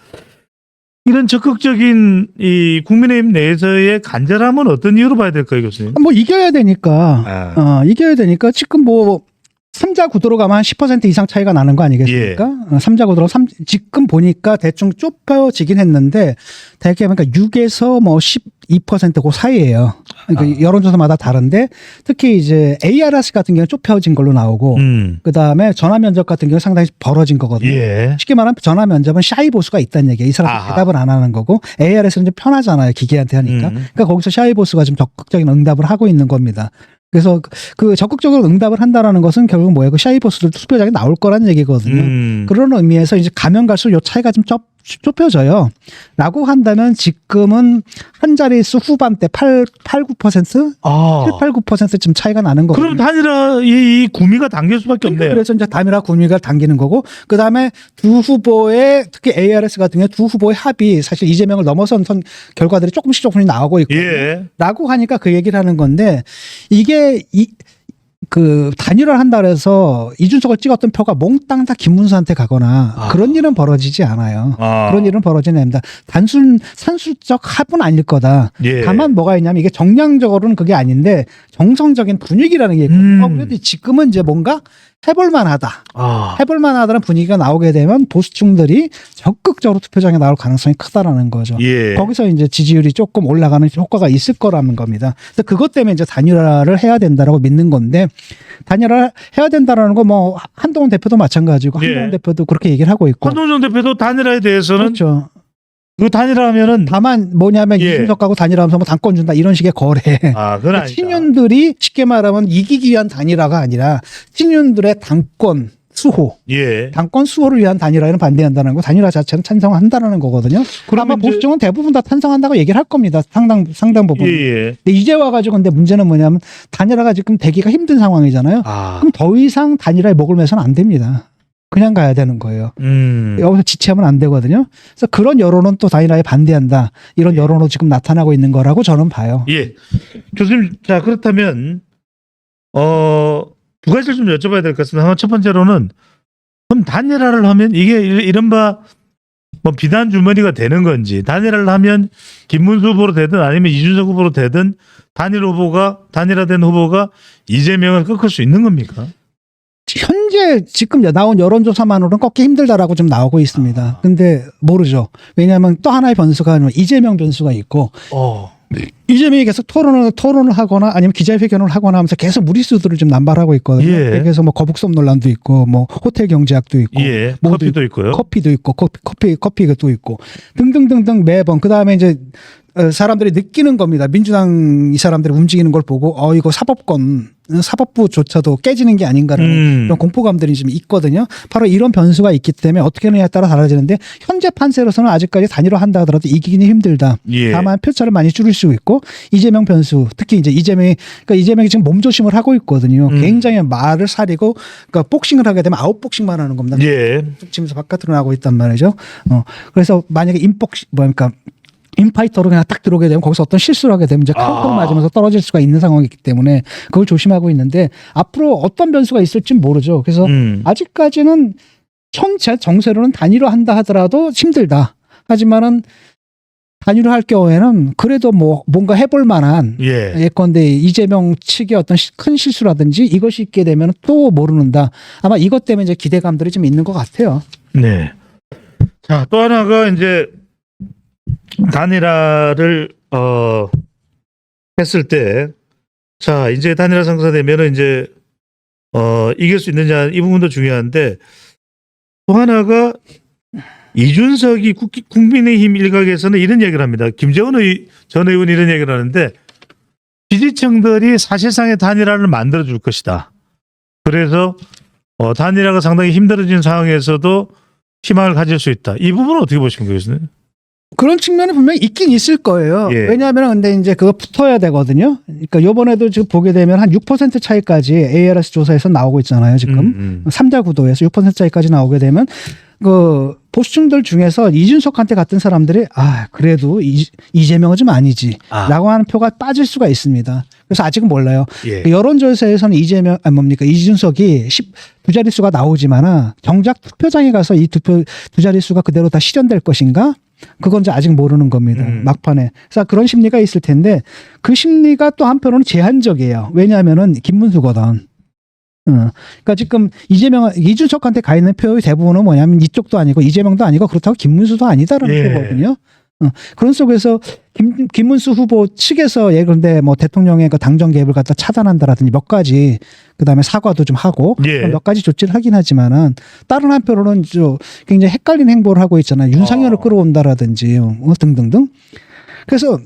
이런 적극적인 이 국민의힘 내에서의 간절함은 어떤 이유로 봐야 될까요, 교수님? 뭐 이겨야 되니까. 이겨야 되니까 지금 뭐 3자 구도로 가면 한 10% 이상 차이가 나는 거 아니겠습니까? 3자 구도로 지금 보니까 대충 좁혀지긴 했는데 대개 그러니까 6에서 뭐 12% 그 사이예요. 그러니까 여론조사마다 다른데 특히 이제 ARS 같은 경우는 좁혀진 걸로 나오고 그다음에 전화 면접 같은 경우는 상당히 벌어진 거거든요. 예. 쉽게 말하면 전화 면접은 샤이 보수가 있다는 얘기예요. 이 사람이 대답을 안 하는 거고 ARS는 좀 편하잖아요. 기계한테 하니까. 그러니까 거기서 샤이 보수가 좀 적극적인 응답을 하고 있는 겁니다. 그래서 그 적극적으로 응답을 한다라는 것은 결국 뭐예요? 그 샤이보스들 투표장에 나올 거라는 얘기거든요. 그런 의미에서 이제 가면 갈수록 요 차이가 좀 좁혀져요. 라고 한다면 지금은 한 자릿수 후반대 9%? 7, 8, 9%쯤 차이가 나는 거고. 그럼 단일화 이 구미가 당길 수밖에 없네요. 그래서 이제 단일화 구미가 당기는 거고 그다음에 두 후보의 특히 ARS 같은 경우 두 후보의 합이 사실 이재명을 넘어선 결과들이 조금씩 나오고 있거든요. 예. 라고 하니까 그 얘기를 하는 건데 이게 그 단일화를 한다 그래서 이준석을 찍었던 표가 몽땅 다 김문수한테 가거나 그런 일은 벌어지지 않아요. 그런 일은 벌어지지 않습니다. 단순 산술적 합은 아닐 거다. 예. 다만 뭐가 있냐면 이게 정량적으로는 그게 아닌데 정성적인 분위기라는 게 있거든요. 그래도 지금은 이제 뭔가 해볼만하다. 해볼만하다는 분위기가 나오게 되면 보수층들이 적극적으로 투표장에 나올 가능성이 크다라는 거죠. 예. 거기서 이제 지지율이 조금 올라가는 효과가 있을 거라는 겁니다. 그래서 그것 때문에 이제 단일화를 해야 된다라고 믿는 건데 단일화 해야 된다라는 거 뭐 한동훈 대표도 마찬가지고 예. 한동훈 대표도 그렇게 얘기를 하고 있고. 한동훈 대표도 단일화에 대해서는 그렇죠. 그 단일화하면은 다만 뭐냐면 예. 이준석하고 단일화하면서 뭐 당권 준다 이런 식의 거래. 그건 아니다. 친윤들이 쉽게 말하면 이기기 위한 단일화가 아니라 친윤들의 당권 수호. 예. 당권 수호를 위한 단일화에는 반대한다는 거, 단일화 자체는 찬성한다는 거거든요. 아마 이제- 보수층은 대부분 다 찬성한다고 얘기를 할 겁니다. 상당 부분. 예. 근데 이제 와가지고 근데 문제는 뭐냐면 단일화가 지금 되기가 힘든 상황이잖아요. 그럼 더 이상 단일화에 목을 매서는 안 됩니다. 그냥 가야 되는 거예요. 여기서 지체하면 안 되거든요. 그래서 그런 여론은 또 단일화에 반대한다. 이런 여론으로 지금 나타나고 있는 거라고 저는 봐요. 예. 교수님, 자, 그렇다면, 두 가지를 좀 여쭤봐야 될 것 같습니다. 첫 번째로는, 그럼 단일화를 하면 이게 이른바 뭐 비단 주머니가 되는 건지, 단일화를 하면 김문수 후보로 되든 아니면 이준석 후보로 되든 단일화된 후보가 이재명을 꺾을 수 있는 겁니까? 현재 지금 나온 여론조사만으로는 꺾기 힘들다라고 좀 나오고 있습니다. 근데 모르죠. 왜냐하면 또 하나의 변수가 이재명 변수가 있고 이재명이 계속 토론을 하거나 아니면 기자회견을 하거나 하면서 계속 무리수들을 좀 남발하고 있거든요. 예. 그래서 뭐 거북선 논란도 있고 뭐 호텔 경제학도 있고 예. 뭐도 커피도 있고요. 커피도 있고 커피도 있고 등등등등 매번 그다음에 이제 사람들이 느끼는 겁니다. 민주당 이 사람들이 움직이는 걸 보고 이거 사법부조차도 깨지는 게 아닌가라는 그런 공포감들이 좀 있거든요. 바로 이런 변수가 있기 때문에 어떻게 하느냐에 따라 달라지는데 현재 판세로서는 아직까지 단일화한다 하더라도 이기기는 힘들다. 예. 다만 표차를 많이 줄일 수 있고 이재명 변수 특히 이제 이재명이 지금 몸조심을 하고 있거든요. 굉장히 말을 사리고 그러니까 복싱을 하게 되면 아웃복싱만 하는 겁니다. 예. 쭉 치면서 바깥으로 나가고 있단 말이죠. 그래서 만약에 인파이터로 그냥 딱 들어오게 되면 거기서 어떤 실수를 하게 되면 이제 카운터를 맞으면서 떨어질 수가 있는 상황이기 때문에 그걸 조심하고 있는데 앞으로 어떤 변수가 있을지 모르죠. 그래서 아직까지는 현재 정세로는 단일화한다 하더라도 힘들다. 하지만은 단일화할 경우에는 그래도 뭐 뭔가 해볼 만한 예컨대 이재명 측의 어떤 큰 실수라든지 이것이 있게 되면 또 모르는다. 아마 이것 때문에 이제 기대감들이 좀 있는 것 같아요. 네. 자, 또 하나가 이제 단일화를 했을 때, 자 이제 단일화 성사되면은 이제 이길 수 있느냐 이 부분도 중요한데 또 하나가 이준석이 국민의힘 일각에서는 이런 얘기를 합니다. 김재원 전 의원이 이런 얘기를 하는데 지지층들이 사실상의 단일화를 만들어 줄 것이다. 그래서 단일화가 상당히 힘들어진 상황에서도 희망을 가질 수 있다. 이 부분은 어떻게 보십니까, 교수님? 그런 측면이 분명히 있긴 있을 거예요. 예. 왜냐하면 근데 이제 그거 붙어야 되거든요. 그러니까 요번에도 지금 보게 되면 한 6% 차이까지 ARS 조사에서 나오고 있잖아요. 지금 3자 구도에서 6% 차이까지 나오게 되면 그 보수층들 중에서 이준석한테 같은 사람들이 그래도 이재명은 좀 아니지라고 하는 표가 빠질 수가 있습니다. 그래서 아직은 몰라요. 예. 그 여론조사에서는 이준석이 두 자릿수가 나오지만은 정작 투표장에 가서 이 두 자릿수가 그대로 다 실현될 것인가? 그건 이제 아직 모르는 겁니다. 막판에. 그래서 그런 심리가 있을 텐데 그 심리가 또 한편으로는 제한적이에요. 왜냐하면은 김문수거든. 그러니까 지금 이준석한테 가 있는 표의 대부분은 뭐냐면 이쪽도 아니고 이재명도 아니고 그렇다고 김문수도 아니다라는 표거든요. 그런 속에서 김문수 후보 측에서 예컨대 뭐 대통령의 그 당정 개입을 갖다 차단한다라든지 몇 가지 그다음에 사과도 좀 하고 몇 가지 조치를 하긴 하지만은 다른 한편으로는 굉장히 헷갈리는 행보를 하고 있잖아요. 윤상현을 끌어온다라든지 등등등. 그래서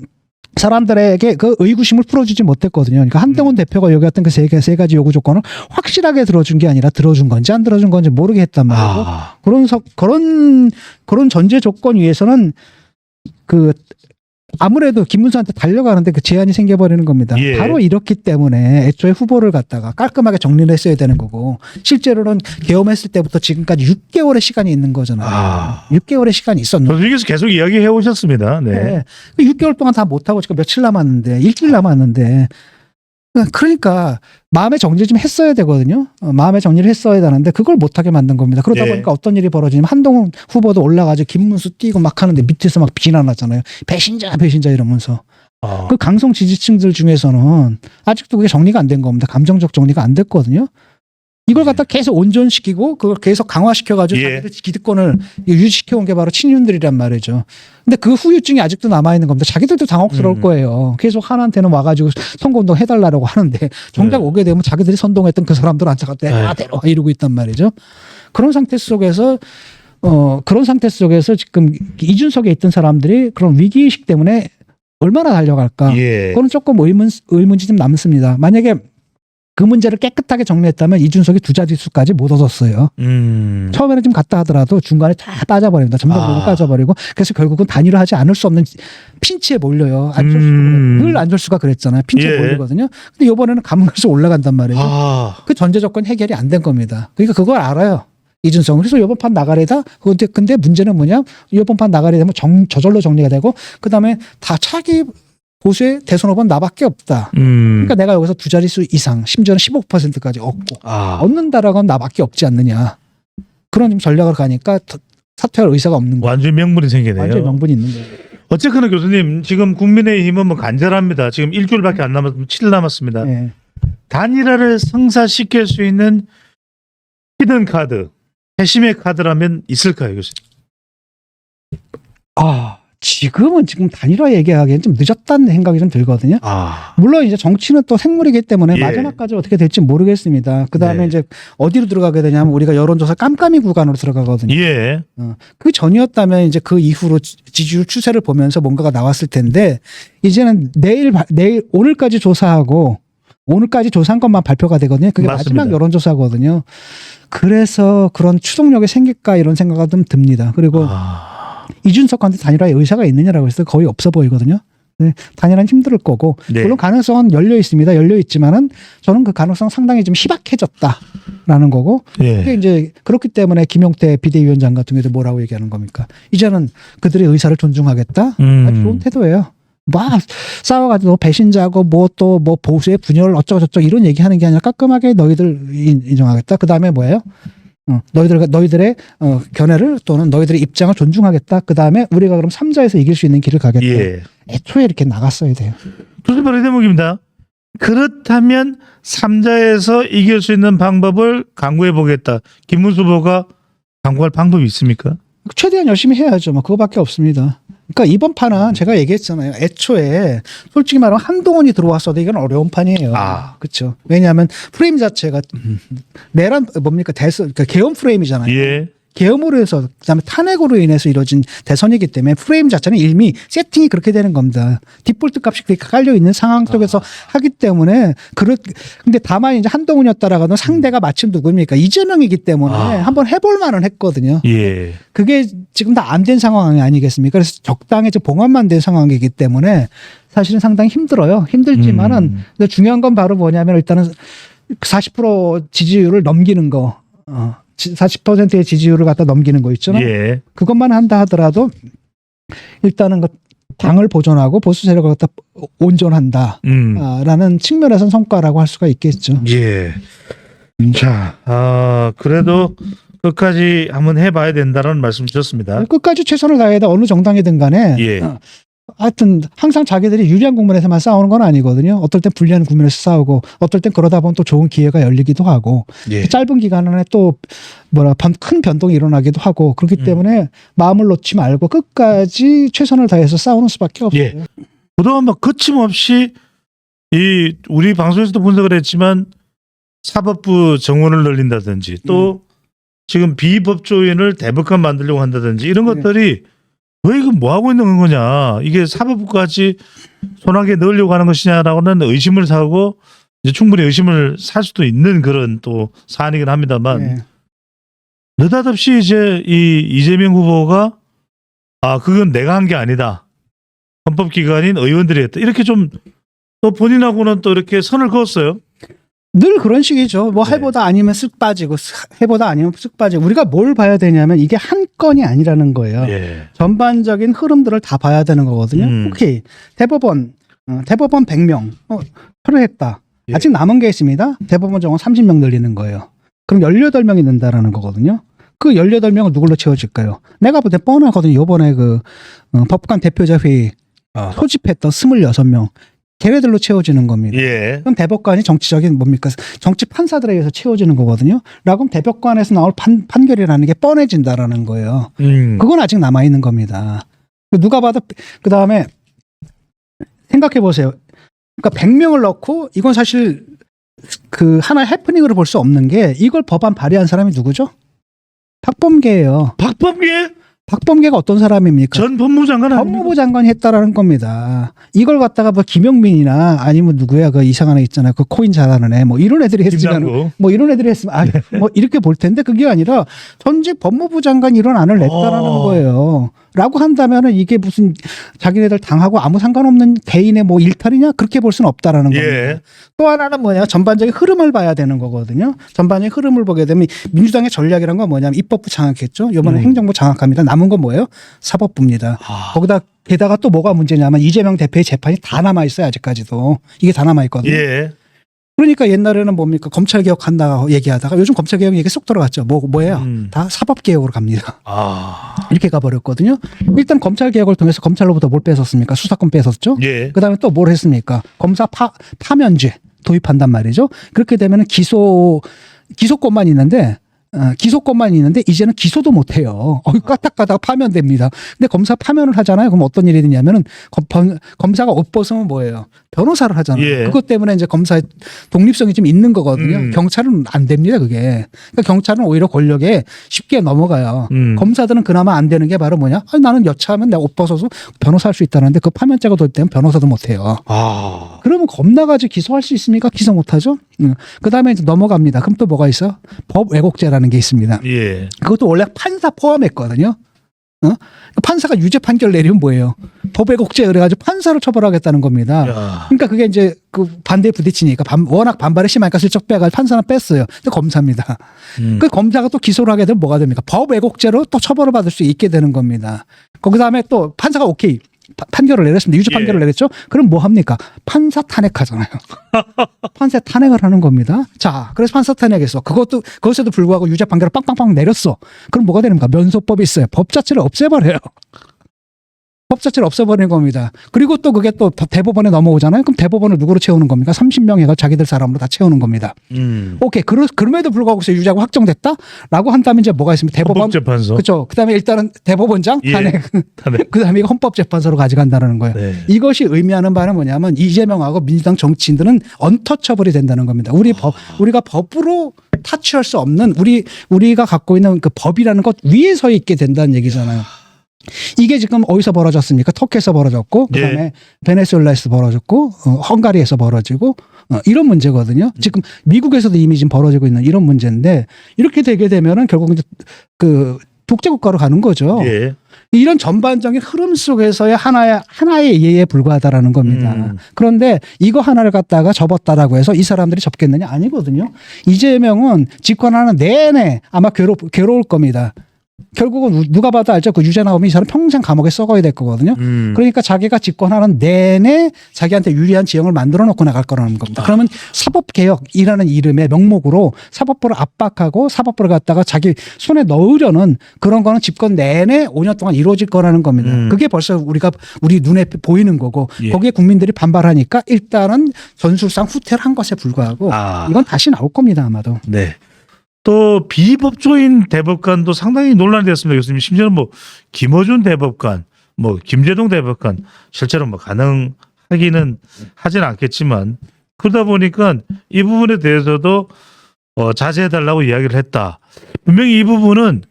사람들에게 그 의구심을 풀어주지 못했거든요. 그러니까 한동훈 대표가 여기 어떤 그 세 가지 요구 조건을 확실하게 들어준 게 아니라 들어준 건지 안 들어준 건지 모르게 했단 말이고 그런 전제 조건 위에서는 아무래도 김문수한테 달려가는데 그 제한이 생겨버리는 겁니다. 예. 바로 이렇기 때문에 애초에 후보를 갖다가 깔끔하게 정리를 했어야 되는 거고 실제로는 계엄했을 때부터 지금까지 6개월의 시간이 있는 거잖아요. 6개월의 시간이 있었는데 조직에서 계속 이야기해 오셨습니다. 네. 6개월 동안 다 못하고 지금 며칠 남았는데 일주일 남았는데 그러니까 마음의 정리 좀 했어야 되거든요. 마음의 정리를 했어야 되는데 그걸 못하게 만든 겁니다. 그러다 보니까 어떤 일이 벌어지냐면 한동훈 후보도 올라가지고 김문수 뛰고 막 하는데 밑에서 막 비난하잖아요. 배신자 이러면서. 그 강성 지지층들 중에서는 아직도 그게 정리가 안 된 겁니다. 감정적 정리가 안 됐거든요. 이걸 갖다 계속 온전시키고 그걸 계속 강화시켜가지고 자기들 기득권을 유지시켜온 게 바로 친윤들이란 말이죠. 근데 그 후유증이 아직도 남아있는 겁니다. 자기들도 당혹스러울 거예요. 계속 하나한테는 와가지고 선거운동 해달라고 하는데 정작 오게 되면 자기들이 선동했던 그 사람들 앉아갖고 내가 데려와 이러고 있단 말이죠. 그런 상태 속에서 지금 이준석에 있던 사람들이 그런 위기의식 때문에 얼마나 달려갈까. 그건 조금 의문이 좀 남습니다. 만약에 그 문제를 깨끗하게 정리했다면 이준석이 두 자릿수까지 못 얻었어요. 처음에는 좀 갔다 하더라도 중간에 다 빠져버립니다. 점점 빠져버리고 그래서 결국은 단일화하지 않을 수 없는 핀치에 몰려요. 늘 안철수가 그랬잖아요. 핀치에 몰리거든요. 근데 이번에는 가면 갈수록 올라간단 말이에요. 그 전제 조건 해결이 안 된 겁니다. 그러니까 그걸 알아요. 이준석은. 그래서 이번 판 나가래다. 근데 문제는 뭐냐? 이번 판 나가래 되면 저절로 정리가 되고 그다음에 다 차기 보수의 대선 후보는 나밖에 없다. 그러니까 내가 여기서 두 자릿수 이상, 심지어는 15%까지 얻고 얻는다라고 하면 나밖에 없지 않느냐. 그런 전략을 가니까 사퇴할 의사가 없는 거예요. 완전 명분이 생기네요. 완전 명분이 있는 거예요. 어쨌거나 교수님 지금 국민의힘은 뭐 간절합니다. 지금 일주일밖에 안 남았습니다. 7일 남았습니다. 단일화를 성사시킬 수 있는 히든 카드, 핵심의 카드라면 있을까요, 교수님? 지금 단일화 얘기하기엔 좀 늦었다는 생각이 좀 들거든요. 아. 물론 이제 정치는 또 생물이기 때문에 예. 마지막까지 어떻게 될지 모르겠습니다. 그 다음에 네. 이제 어디로 들어가게 되냐면 우리가 여론조사 깜깜이 구간으로 들어가거든요. 예. 그 전이었다면 이제 그 이후로 지지율 추세를 보면서 뭔가가 나왔을 텐데 이제는 내일 오늘까지 조사하고 오늘까지 조사한 것만 발표가 되거든요. 그게 맞습니다. 마지막 여론조사거든요. 그래서 그런 추동력이 생길까 이런 생각이 좀 듭니다. 그리고 이준석한테 단일화의 의사가 있느냐라고 해서 거의 없어 보이거든요. 네, 단일화는 힘들 거고 네. 물론 가능성은 열려 있습니다. 열려 있지만은 저는 그 가능성 상당히 좀 희박해졌다라는 거고 그게 예. 이제 그렇기 때문에 김용태 비대위원장 같은 경우도 뭐라고 얘기하는 겁니까? 이제는 그들의 의사를 존중하겠다. 아주 좋은 태도예요. 막 싸워가지고 배신자고 뭐 또 뭐 보수의 분열 어쩌고저쩌고 이런 얘기하는 게 아니라 깔끔하게 너희들 인정하겠다. 그 다음에 뭐예요? 너희들의 견해를 또는 너희들의 입장을 존중하겠다. 그 다음에 우리가 그럼 3자에서 이길 수 있는 길을 가겠다. 예. 애초에 이렇게 나갔어야 돼요. 조선 발의 대목입니다. 그렇다면 3자에서 이길 수 있는 방법을 강구해 보겠다. 김문수 후보가 강구할 방법이 있습니까? 최대한 열심히 해야죠. 뭐 그거밖에 없습니다. 그러니까 이번 판은 제가 얘기했잖아요. 애초에 솔직히 말하면 한동훈이 들어왔어도 이건 어려운 판이에요. 아. 그렇죠. 왜냐하면 프레임 자체가 내란 뭡니까 그러니까 계엄 프레임이잖아요. 예. 계엄으로 해서 그다음에 탄핵으로 인해서 이루어진 대선이기 때문에 프레임 자체는 이미 세팅이 그렇게 되는 겁니다. 디폴트 값이 그렇게 깔려 있는 상황 속에서 하기 때문에 근데 다만 이제 한동훈이었다라고는 상대가 마침 누굽니까? 이재명이기 때문에 한번 해볼 만은 했거든요. 예. 그게 지금 다 안 된 상황이 아니겠습니까? 그래서 적당히 이제 봉합만 된 상황이기 때문에 사실은 상당히 힘들어요. 힘들지만은 중요한 건 바로 뭐냐면 일단은 40% 지지율을 넘기는 거. 40%의 지지율을 갖다 넘기는 거 있잖아요. 예. 그것만 한다 하더라도 일단은 당을 보존하고 보수 세력을 갖다 온전한다. 라는 측면에서는 성과라고 할 수가 있겠죠. 예. 자, 그래도 끝까지 한번 해봐야 된다는 말씀 주셨습니다. 끝까지 최선을 다해야 돼. 어느 정당이든 간에. 예. 하여튼 항상 자기들이 유리한 국면에서만 싸우는 건 아니거든요. 어떨 땐 불리한 국면에서 싸우고 어떨 땐 그러다 보면 또 좋은 기회가 열리기도 하고 예. 짧은 기간 안에 또 큰 변동이 일어나기도 하고 그렇기 때문에 마음을 놓지 말고 끝까지 최선을 다해서 싸우는 수밖에 없어요. 예. 그동안 막 거침없이 우리 방송에서도 분석을 했지만 사법부 정원을 늘린다든지 또 지금 비법조인을 대법관 만들려고 한다든지 이런 것들이 왜 이거 뭐 하고 있는 거냐? 이게 사법부까지 손아귀에 넣으려고 하는 것이냐라고는 의심을 사고 이제 충분히 의심을 살 수도 있는 그런 또 사안이긴 합니다만 네. 느닷없이 이제 이재명 후보가 그건 내가 한 게 아니다. 헌법기관인 의원들이 했다. 이렇게 좀 또 본인하고는 또 이렇게 선을 그었어요. 늘 그런 식이죠. 뭐 해보다 아니면 쓱 빠지고 해보다 아니면 쓱 빠지고 우리가 뭘 봐야 되냐면 이게 한 건이 아니라는 거예요. 예. 전반적인 흐름들을 다 봐야 되는 거거든요. 오케이. 대법원 100명 철회했다. 예. 아직 남은 게 있습니다. 대법원 정원 30명 늘리는 거예요. 그럼 18명이 는다라는 거거든요. 그 18명을 누굴로 채워질까요? 내가 볼 때 뻔하거든요. 요번에 법관 대표자 회의 소집했던 26명. 걔네들로 채워지는 겁니다. 예. 그럼 대법관이 정치적인 정치 판사들에 의해서 채워지는 거거든요. 그럼 대법관에서 나올 판결이라는 게 뻔해진다라는 거예요. 그건 아직 남아있는 겁니다. 누가 봐도 그 다음에 생각해 보세요. 그러니까 100명을 넣고 이건 사실 하나의 해프닝으로 볼 수 없는 게 이걸 법안 발의한 사람이 누구죠? 박범계예요. 박범계가 어떤 사람입니까? 전 법무장관 아닙니까? 법무부 장관이 했다라는 겁니다. 이걸 갖다가 김영민이나 아니면 누구야 이상한 애 있잖아요. 코인 잘하는 애 이런 애들이 했으면 이런 애들이 했으면 이렇게 볼 텐데 그게 아니라 전직 법무부 장관이 이런 안을 냈다라는 거예요. 라고 한다면은 이게 무슨 자기네들 당하고 아무 상관없는 개인의 일탈이냐 그렇게 볼 수는 없다라는 겁니다. 또 하나는 뭐냐 전반적인 흐름을 봐야 되는 거거든요. 전반적인 흐름을 보게 되면 민주당의 전략이란 건 뭐냐면 입법부 장악했죠. 이번에 행정부 장악합니다. 남은 건 뭐예요? 사법부입니다. 거기다 게다가 또 뭐가 문제냐면 이재명 대표의 재판이 다 남아 있어요. 아직까지도 이게 다 남아 있거든요. 예. 그러니까 옛날에는 뭡니까 검찰 개혁한다고 얘기하다가 요즘 검찰 개혁 얘기 쏙 들어갔죠. 뭐예요? 다 사법 개혁으로 갑니다. 이렇게 가버렸거든요. 일단 검찰 개혁을 통해서 검찰로부터 뭘 뺏었습니까? 수사권 뺏었죠. 예. 그다음에 또 뭘 했습니까? 검사 파면제 도입한단 말이죠. 그렇게 되면은 기소권만 있는데 기소권만 있는데 이제는 기소도 못 해요. 까딱까딱 파면됩니다. 근데 검사 파면을 하잖아요. 그럼 어떤 일이 되냐면은 검사가 옷 벗으면 뭐예요? 변호사를 하잖아요. 예. 그것 때문에 이제 검사의 독립성이 좀 있는 거거든요. 경찰은 안 됩니다. 그게. 그러니까 경찰은 오히려 권력에 쉽게 넘어가요. 검사들은 그나마 안 되는 게 바로 뭐냐? 아니, 나는 여차하면 내가 옷 벗어서 변호사 할 수 있다는데 그 파면죄가 돌 때면 변호사도 못 해요. 아. 그러면 겁나가지고 기소할 수 있습니까? 기소 못하죠. 그 다음에 이제 넘어갑니다. 그럼 또 뭐가 있어? 법 왜곡죄라는 게 있습니다. 예. 그것도 원래 판사 포함했거든요. 판사가 유죄 판결 내리면 뭐예요? 법 왜곡죄 그래가지고 판사를 처벌하겠다는 겁니다. 야. 그러니까 그게 이제 그 반대에 부딪히니까 워낙 반발이 심하니까 슬쩍 빼가지고 판사는 뺐어요. 근데 검사입니다. 그 검사가 또 기소를 하게 되면 뭐가 됩니까? 법 왜곡죄로 또 처벌을 받을 수 있게 되는 겁니다. 그 다음에 또 판사가 오케이. 판결을 내렸습니다. 유죄 판결을 내렸죠? 그럼 뭐 합니까? 판사 탄핵하잖아요. 판사 탄핵을 하는 겁니다. 자, 그래서 판사 탄핵했어. 그것에도 불구하고 유죄 판결을 빵빵빵 내렸어. 그럼 뭐가 됩니까? 면소법이 있어요. 법 자체를 없애버려요. 법 자체를 없애버리는 겁니다. 그리고 또 그게 또 대법원에 넘어오잖아요. 그럼 대법원을 누구로 채우는 겁니까? 30명 해가 자기들 사람으로 다 채우는 겁니다. 오케이. 그럼에도 불구하고 유죄가 확정됐다? 라고 한다면 이제 뭐가 있습니까? 대법원. 헌법재판소. 그렇죠. 그 다음에 일단은 대법원장 예. 탄핵. 그 다음에 이거 헌법재판소로 가져간다는 거예요. 네. 이것이 의미하는 바는 뭐냐면 이재명하고 민주당 정치인들은 언터처블이 된다는 겁니다. 우리가 법으로 타치할 수 없는 우리가 갖고 있는 그 법이라는 것 위에 서 있게 된다는 얘기잖아요. 이게 지금 어디서 벌어졌습니까? 터키에서 벌어졌고, 그 다음에 베네수엘라에서 벌어졌고, 헝가리에서 벌어지고, 이런 문제거든요. 지금 미국에서도 이미 지금 벌어지고 있는 이런 문제인데, 이렇게 되게 되면은 결국 이제 그 독재국가로 가는 거죠. 예. 이런 전반적인 흐름 속에서의 하나의 예에 불과하다라는 겁니다. 그런데 이거 하나를 갖다가 접었다라고 해서 이 사람들이 접겠느냐? 아니거든요. 이재명은 집권하는 내내 아마 괴로울 겁니다. 결국은 누가 봐도 알죠. 그 유죄 나오면 이 사람 평생 감옥에 썩어야 될 거거든요. 그러니까 자기가 집권하는 내내 자기한테 유리한 지형을 만들어 놓고 나갈 거라는 겁니다. 그러면 사법개혁이라는 이름의 명목으로 사법부를 압박하고 사법부를 갖다가 자기 손에 넣으려는 그런 거는 집권 내내 5년 동안 이루어질 거라는 겁니다. 그게 벌써 우리 눈에 보이는 거고 예. 거기에 국민들이 반발하니까 일단은 전술상 후퇴를 한 것에 불과하고 이건 다시 나올 겁니다. 아마도. 네. 또 비법조인 대법관도 상당히 논란이 됐습니다. 교수님. 심지어는 뭐 김어준 대법관, 뭐 김재동 대법관 실제로 뭐 가능하기는 하지는 않겠지만 그러다 보니까 이 부분에 대해서도 자제해달라고 이야기를 했다. 분명히 이 부분은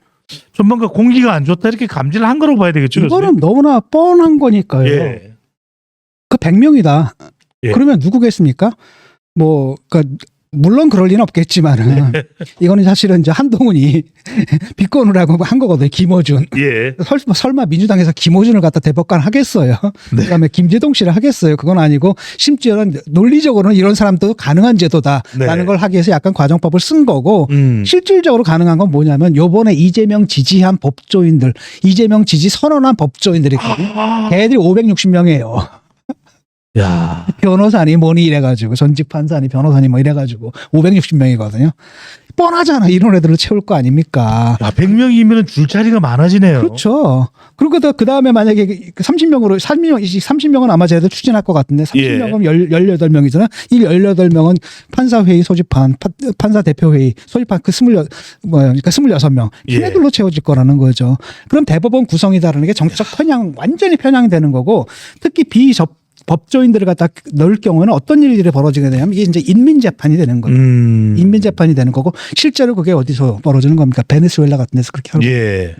좀 뭔가 공기가 안 좋다 이렇게 감지를 한 거라고 봐야 되겠죠. 이거는 너무나 뻔한 거니까요. 예. 그 100명이다. 예. 그러면 누구겠습니까? 물론 그럴 리는 없겠지만은 이거는 사실은 이제 한동훈이 비건을 하고 한 거거든요. 김어준. 예. 설마 민주당에서 김어준을 갖다 대법관 하겠어요. 네. 그다음에 김재동 씨를 하겠어요. 그건 아니고 심지어는 논리적으로는 이런 사람도 가능한 제도다라는 네. 걸 하기 위해서 약간 과정법을 쓴 거고 실질적으로 가능한 건 뭐냐면 요번에 이재명 지지한 법조인들, 이재명 지지 선언한 법조인들이 있거든요. 걔들이 560명이에요. 야. 변호사니 뭐니 이래가지고 전직 판사니 변호사니 뭐 이래가지고 560명이거든요. 뻔하잖아. 이런 애들을 채울 거 아닙니까? 100명이면 줄자리가 많아지네요. 그렇죠. 그리고 그 다음에 만약에 30명은 아마 쟤들 추진할 것 같은데 30명은 18명이잖아. 이 18명은 판사회의 소집한, 판사 대표회의 소집한 그러니까 26명. 걔네들로 채워질 거라는 거죠. 그럼 대법원 구성이 다르는 게 정치적 편향, 완전히 편향이 되는 거고 특히 법조인들을 갖다 넣을 경우에는 어떤 일들이 벌어지게 되냐면 이게 이제 인민재판이 되는 거예요. 인민재판이 되는 거고 실제로 그게 어디서 벌어지는 겁니까? 베네수엘라 같은 데서 그렇게 하는 예.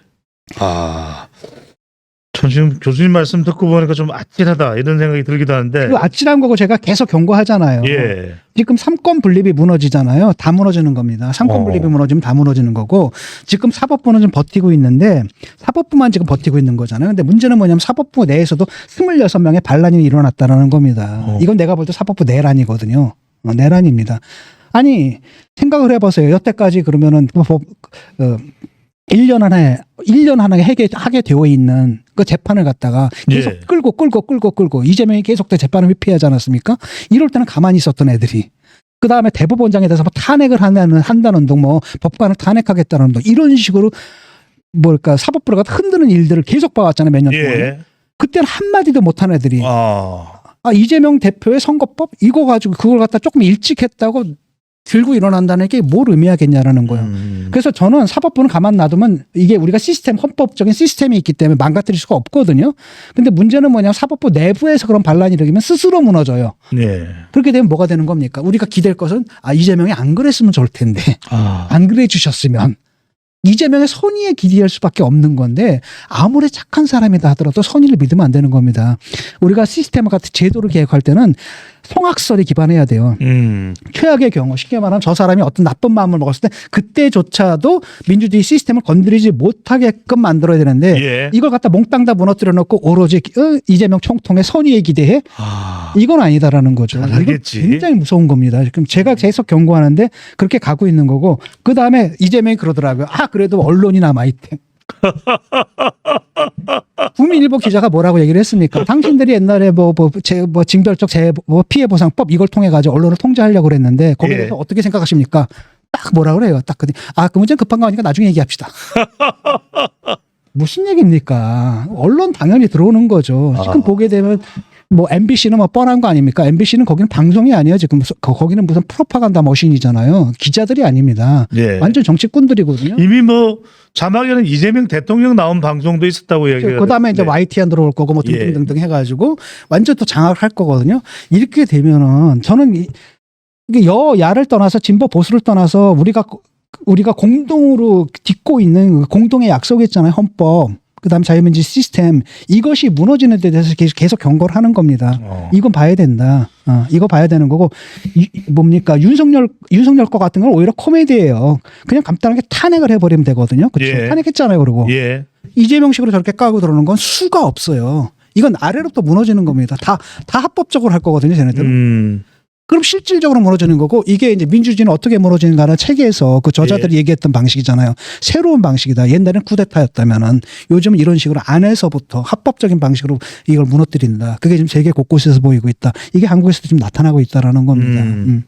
전 지금 교수님 말씀 듣고 보니까 좀 아찔하다 이런 생각이 들기도 하는데. 그 아찔한 거고 제가 계속 경고하잖아요. 예. 지금 삼권 분립이 무너지잖아요. 다 무너지는 겁니다. 삼권 분립이 무너지면 다 무너지는 거고 지금 사법부는 좀 버티고 있는데 사법부만 지금 버티고 있는 거잖아요. 근데 문제는 뭐냐면 사법부 내에서도 26명의 반란이 일어났다라는 겁니다. 이건 내가 볼 때 사법부 내란이거든요. 내란입니다. 아니 생각을 해보세요. 여태까지 그러면은 1년 안에 하게 되어 있는 그 재판을 갖다가 계속 예. 끌고 이재명이 계속 재판을 회피하지 않았습니까? 이럴 때는 가만히 있었던 애들이 그 다음에 대법원장에 대해서 뭐 탄핵을 한다는 등 뭐 법관을 탄핵하겠다는 등 이런 식으로 사법부를 갖다 흔드는 일들을 계속 봐왔잖아요. 몇 년 동안. 예. 그때는 한마디도 못한 애들이 이재명 대표의 선거법 이거 가지고 그걸 갖다 조금 일찍 했다고 들고 일어난다는 게 뭘 의미하겠냐라는 거예요. 그래서 저는 사법부는 가만 놔두면 이게 우리가 시스템, 헌법적인 시스템이 있기 때문에 망가뜨릴 수가 없거든요. 근데 문제는 뭐냐면 사법부 내부에서 그런 반란이 일으키면 스스로 무너져요. 네. 그렇게 되면 뭐가 되는 겁니까? 우리가 기댈 것은 이재명이 안 그랬으면 좋을 텐데 안 그래 주셨으면 이재명의 선의에 기대할 수밖에 없는 건데 아무리 착한 사람이다 하더라도 선의를 믿으면 안 되는 겁니다. 우리가 시스템 같은 제도를 계획할 때는 성악설에 기반해야 돼요. 최악의 경우 쉽게 말하면 저 사람이 어떤 나쁜 마음을 먹었을 때 그때조차도 민주주의 시스템을 건드리지 못하게끔 만들어야 되는데 예. 이걸 갖다 몽땅 다 무너뜨려 놓고 오로지 이재명 총통의 선의에 기대해? 이건 아니다라는 거죠. 잘 이건 알겠지. 굉장히 무서운 겁니다. 지금 제가 계속 경고하는데 그렇게 가고 있는 거고 그 다음에 이재명이 그러더라고요. 그래도 언론이 남아있대. 국민일보 기자가 뭐라고 얘기를 했습니까? 당신들이 옛날에 징별적 피해 보상법 이걸 통해 가지고 언론을 통제하려고 그랬는데 거기에 대해서 어떻게 생각하십니까? 딱 뭐라 그래요. 딱 그 문제는 급한 거 아니까 나중에 얘기합시다. 무슨 얘기입니까? 언론 당연히 들어오는 거죠. 지금 보게 되면 MBC는 뻔한 거 아닙니까? MBC는 거기는 방송이 아니에요. 지금 거기는 무슨 프로파간다 머신이잖아요. 기자들이 아닙니다. 예. 완전 정치꾼들이거든요. 이미 자막에는 이재명 대통령 나온 방송도 있었다고 얘기해요. 그다음에 이제 YTN 들어올 거고 등등등 해가지고 완전 또 장악할 거거든요. 이렇게 되면은 저는 이게 여야를 떠나서 진보 보수를 떠나서 우리가 공동으로 딛고 있는 공동의 약속이 있잖아요. 헌법. 그다음 자유민주 시스템 이것이 무너지는 데 대해서 계속 경고를 하는 겁니다. 이건 봐야 된다. 이거 봐야 되는 거고 윤석열 거 같은 건 오히려 코미디예요. 그냥 간단하게 탄핵을 해버리면 되거든요. 그렇죠? 예. 탄핵했잖아요. 그러고 예. 이재명식으로 저렇게 까고 들어오는 건 수가 없어요. 이건 아래로부터 무너지는 겁니다. 다 합법적으로 할 거거든요. 쟤네들은. 그럼 실질적으로 무너지는 거고 이게 이제 민주주의는 어떻게 무너지는가는 책에서 그 저자들이 얘기했던 방식이잖아요. 새로운 방식이다. 옛날에는 쿠데타였다면은 요즘은 이런 식으로 안에서부터 합법적인 방식으로 이걸 무너뜨린다. 그게 지금 세계 곳곳에서 보이고 있다. 이게 한국에서도 지금 나타나고 있다라는 겁니다.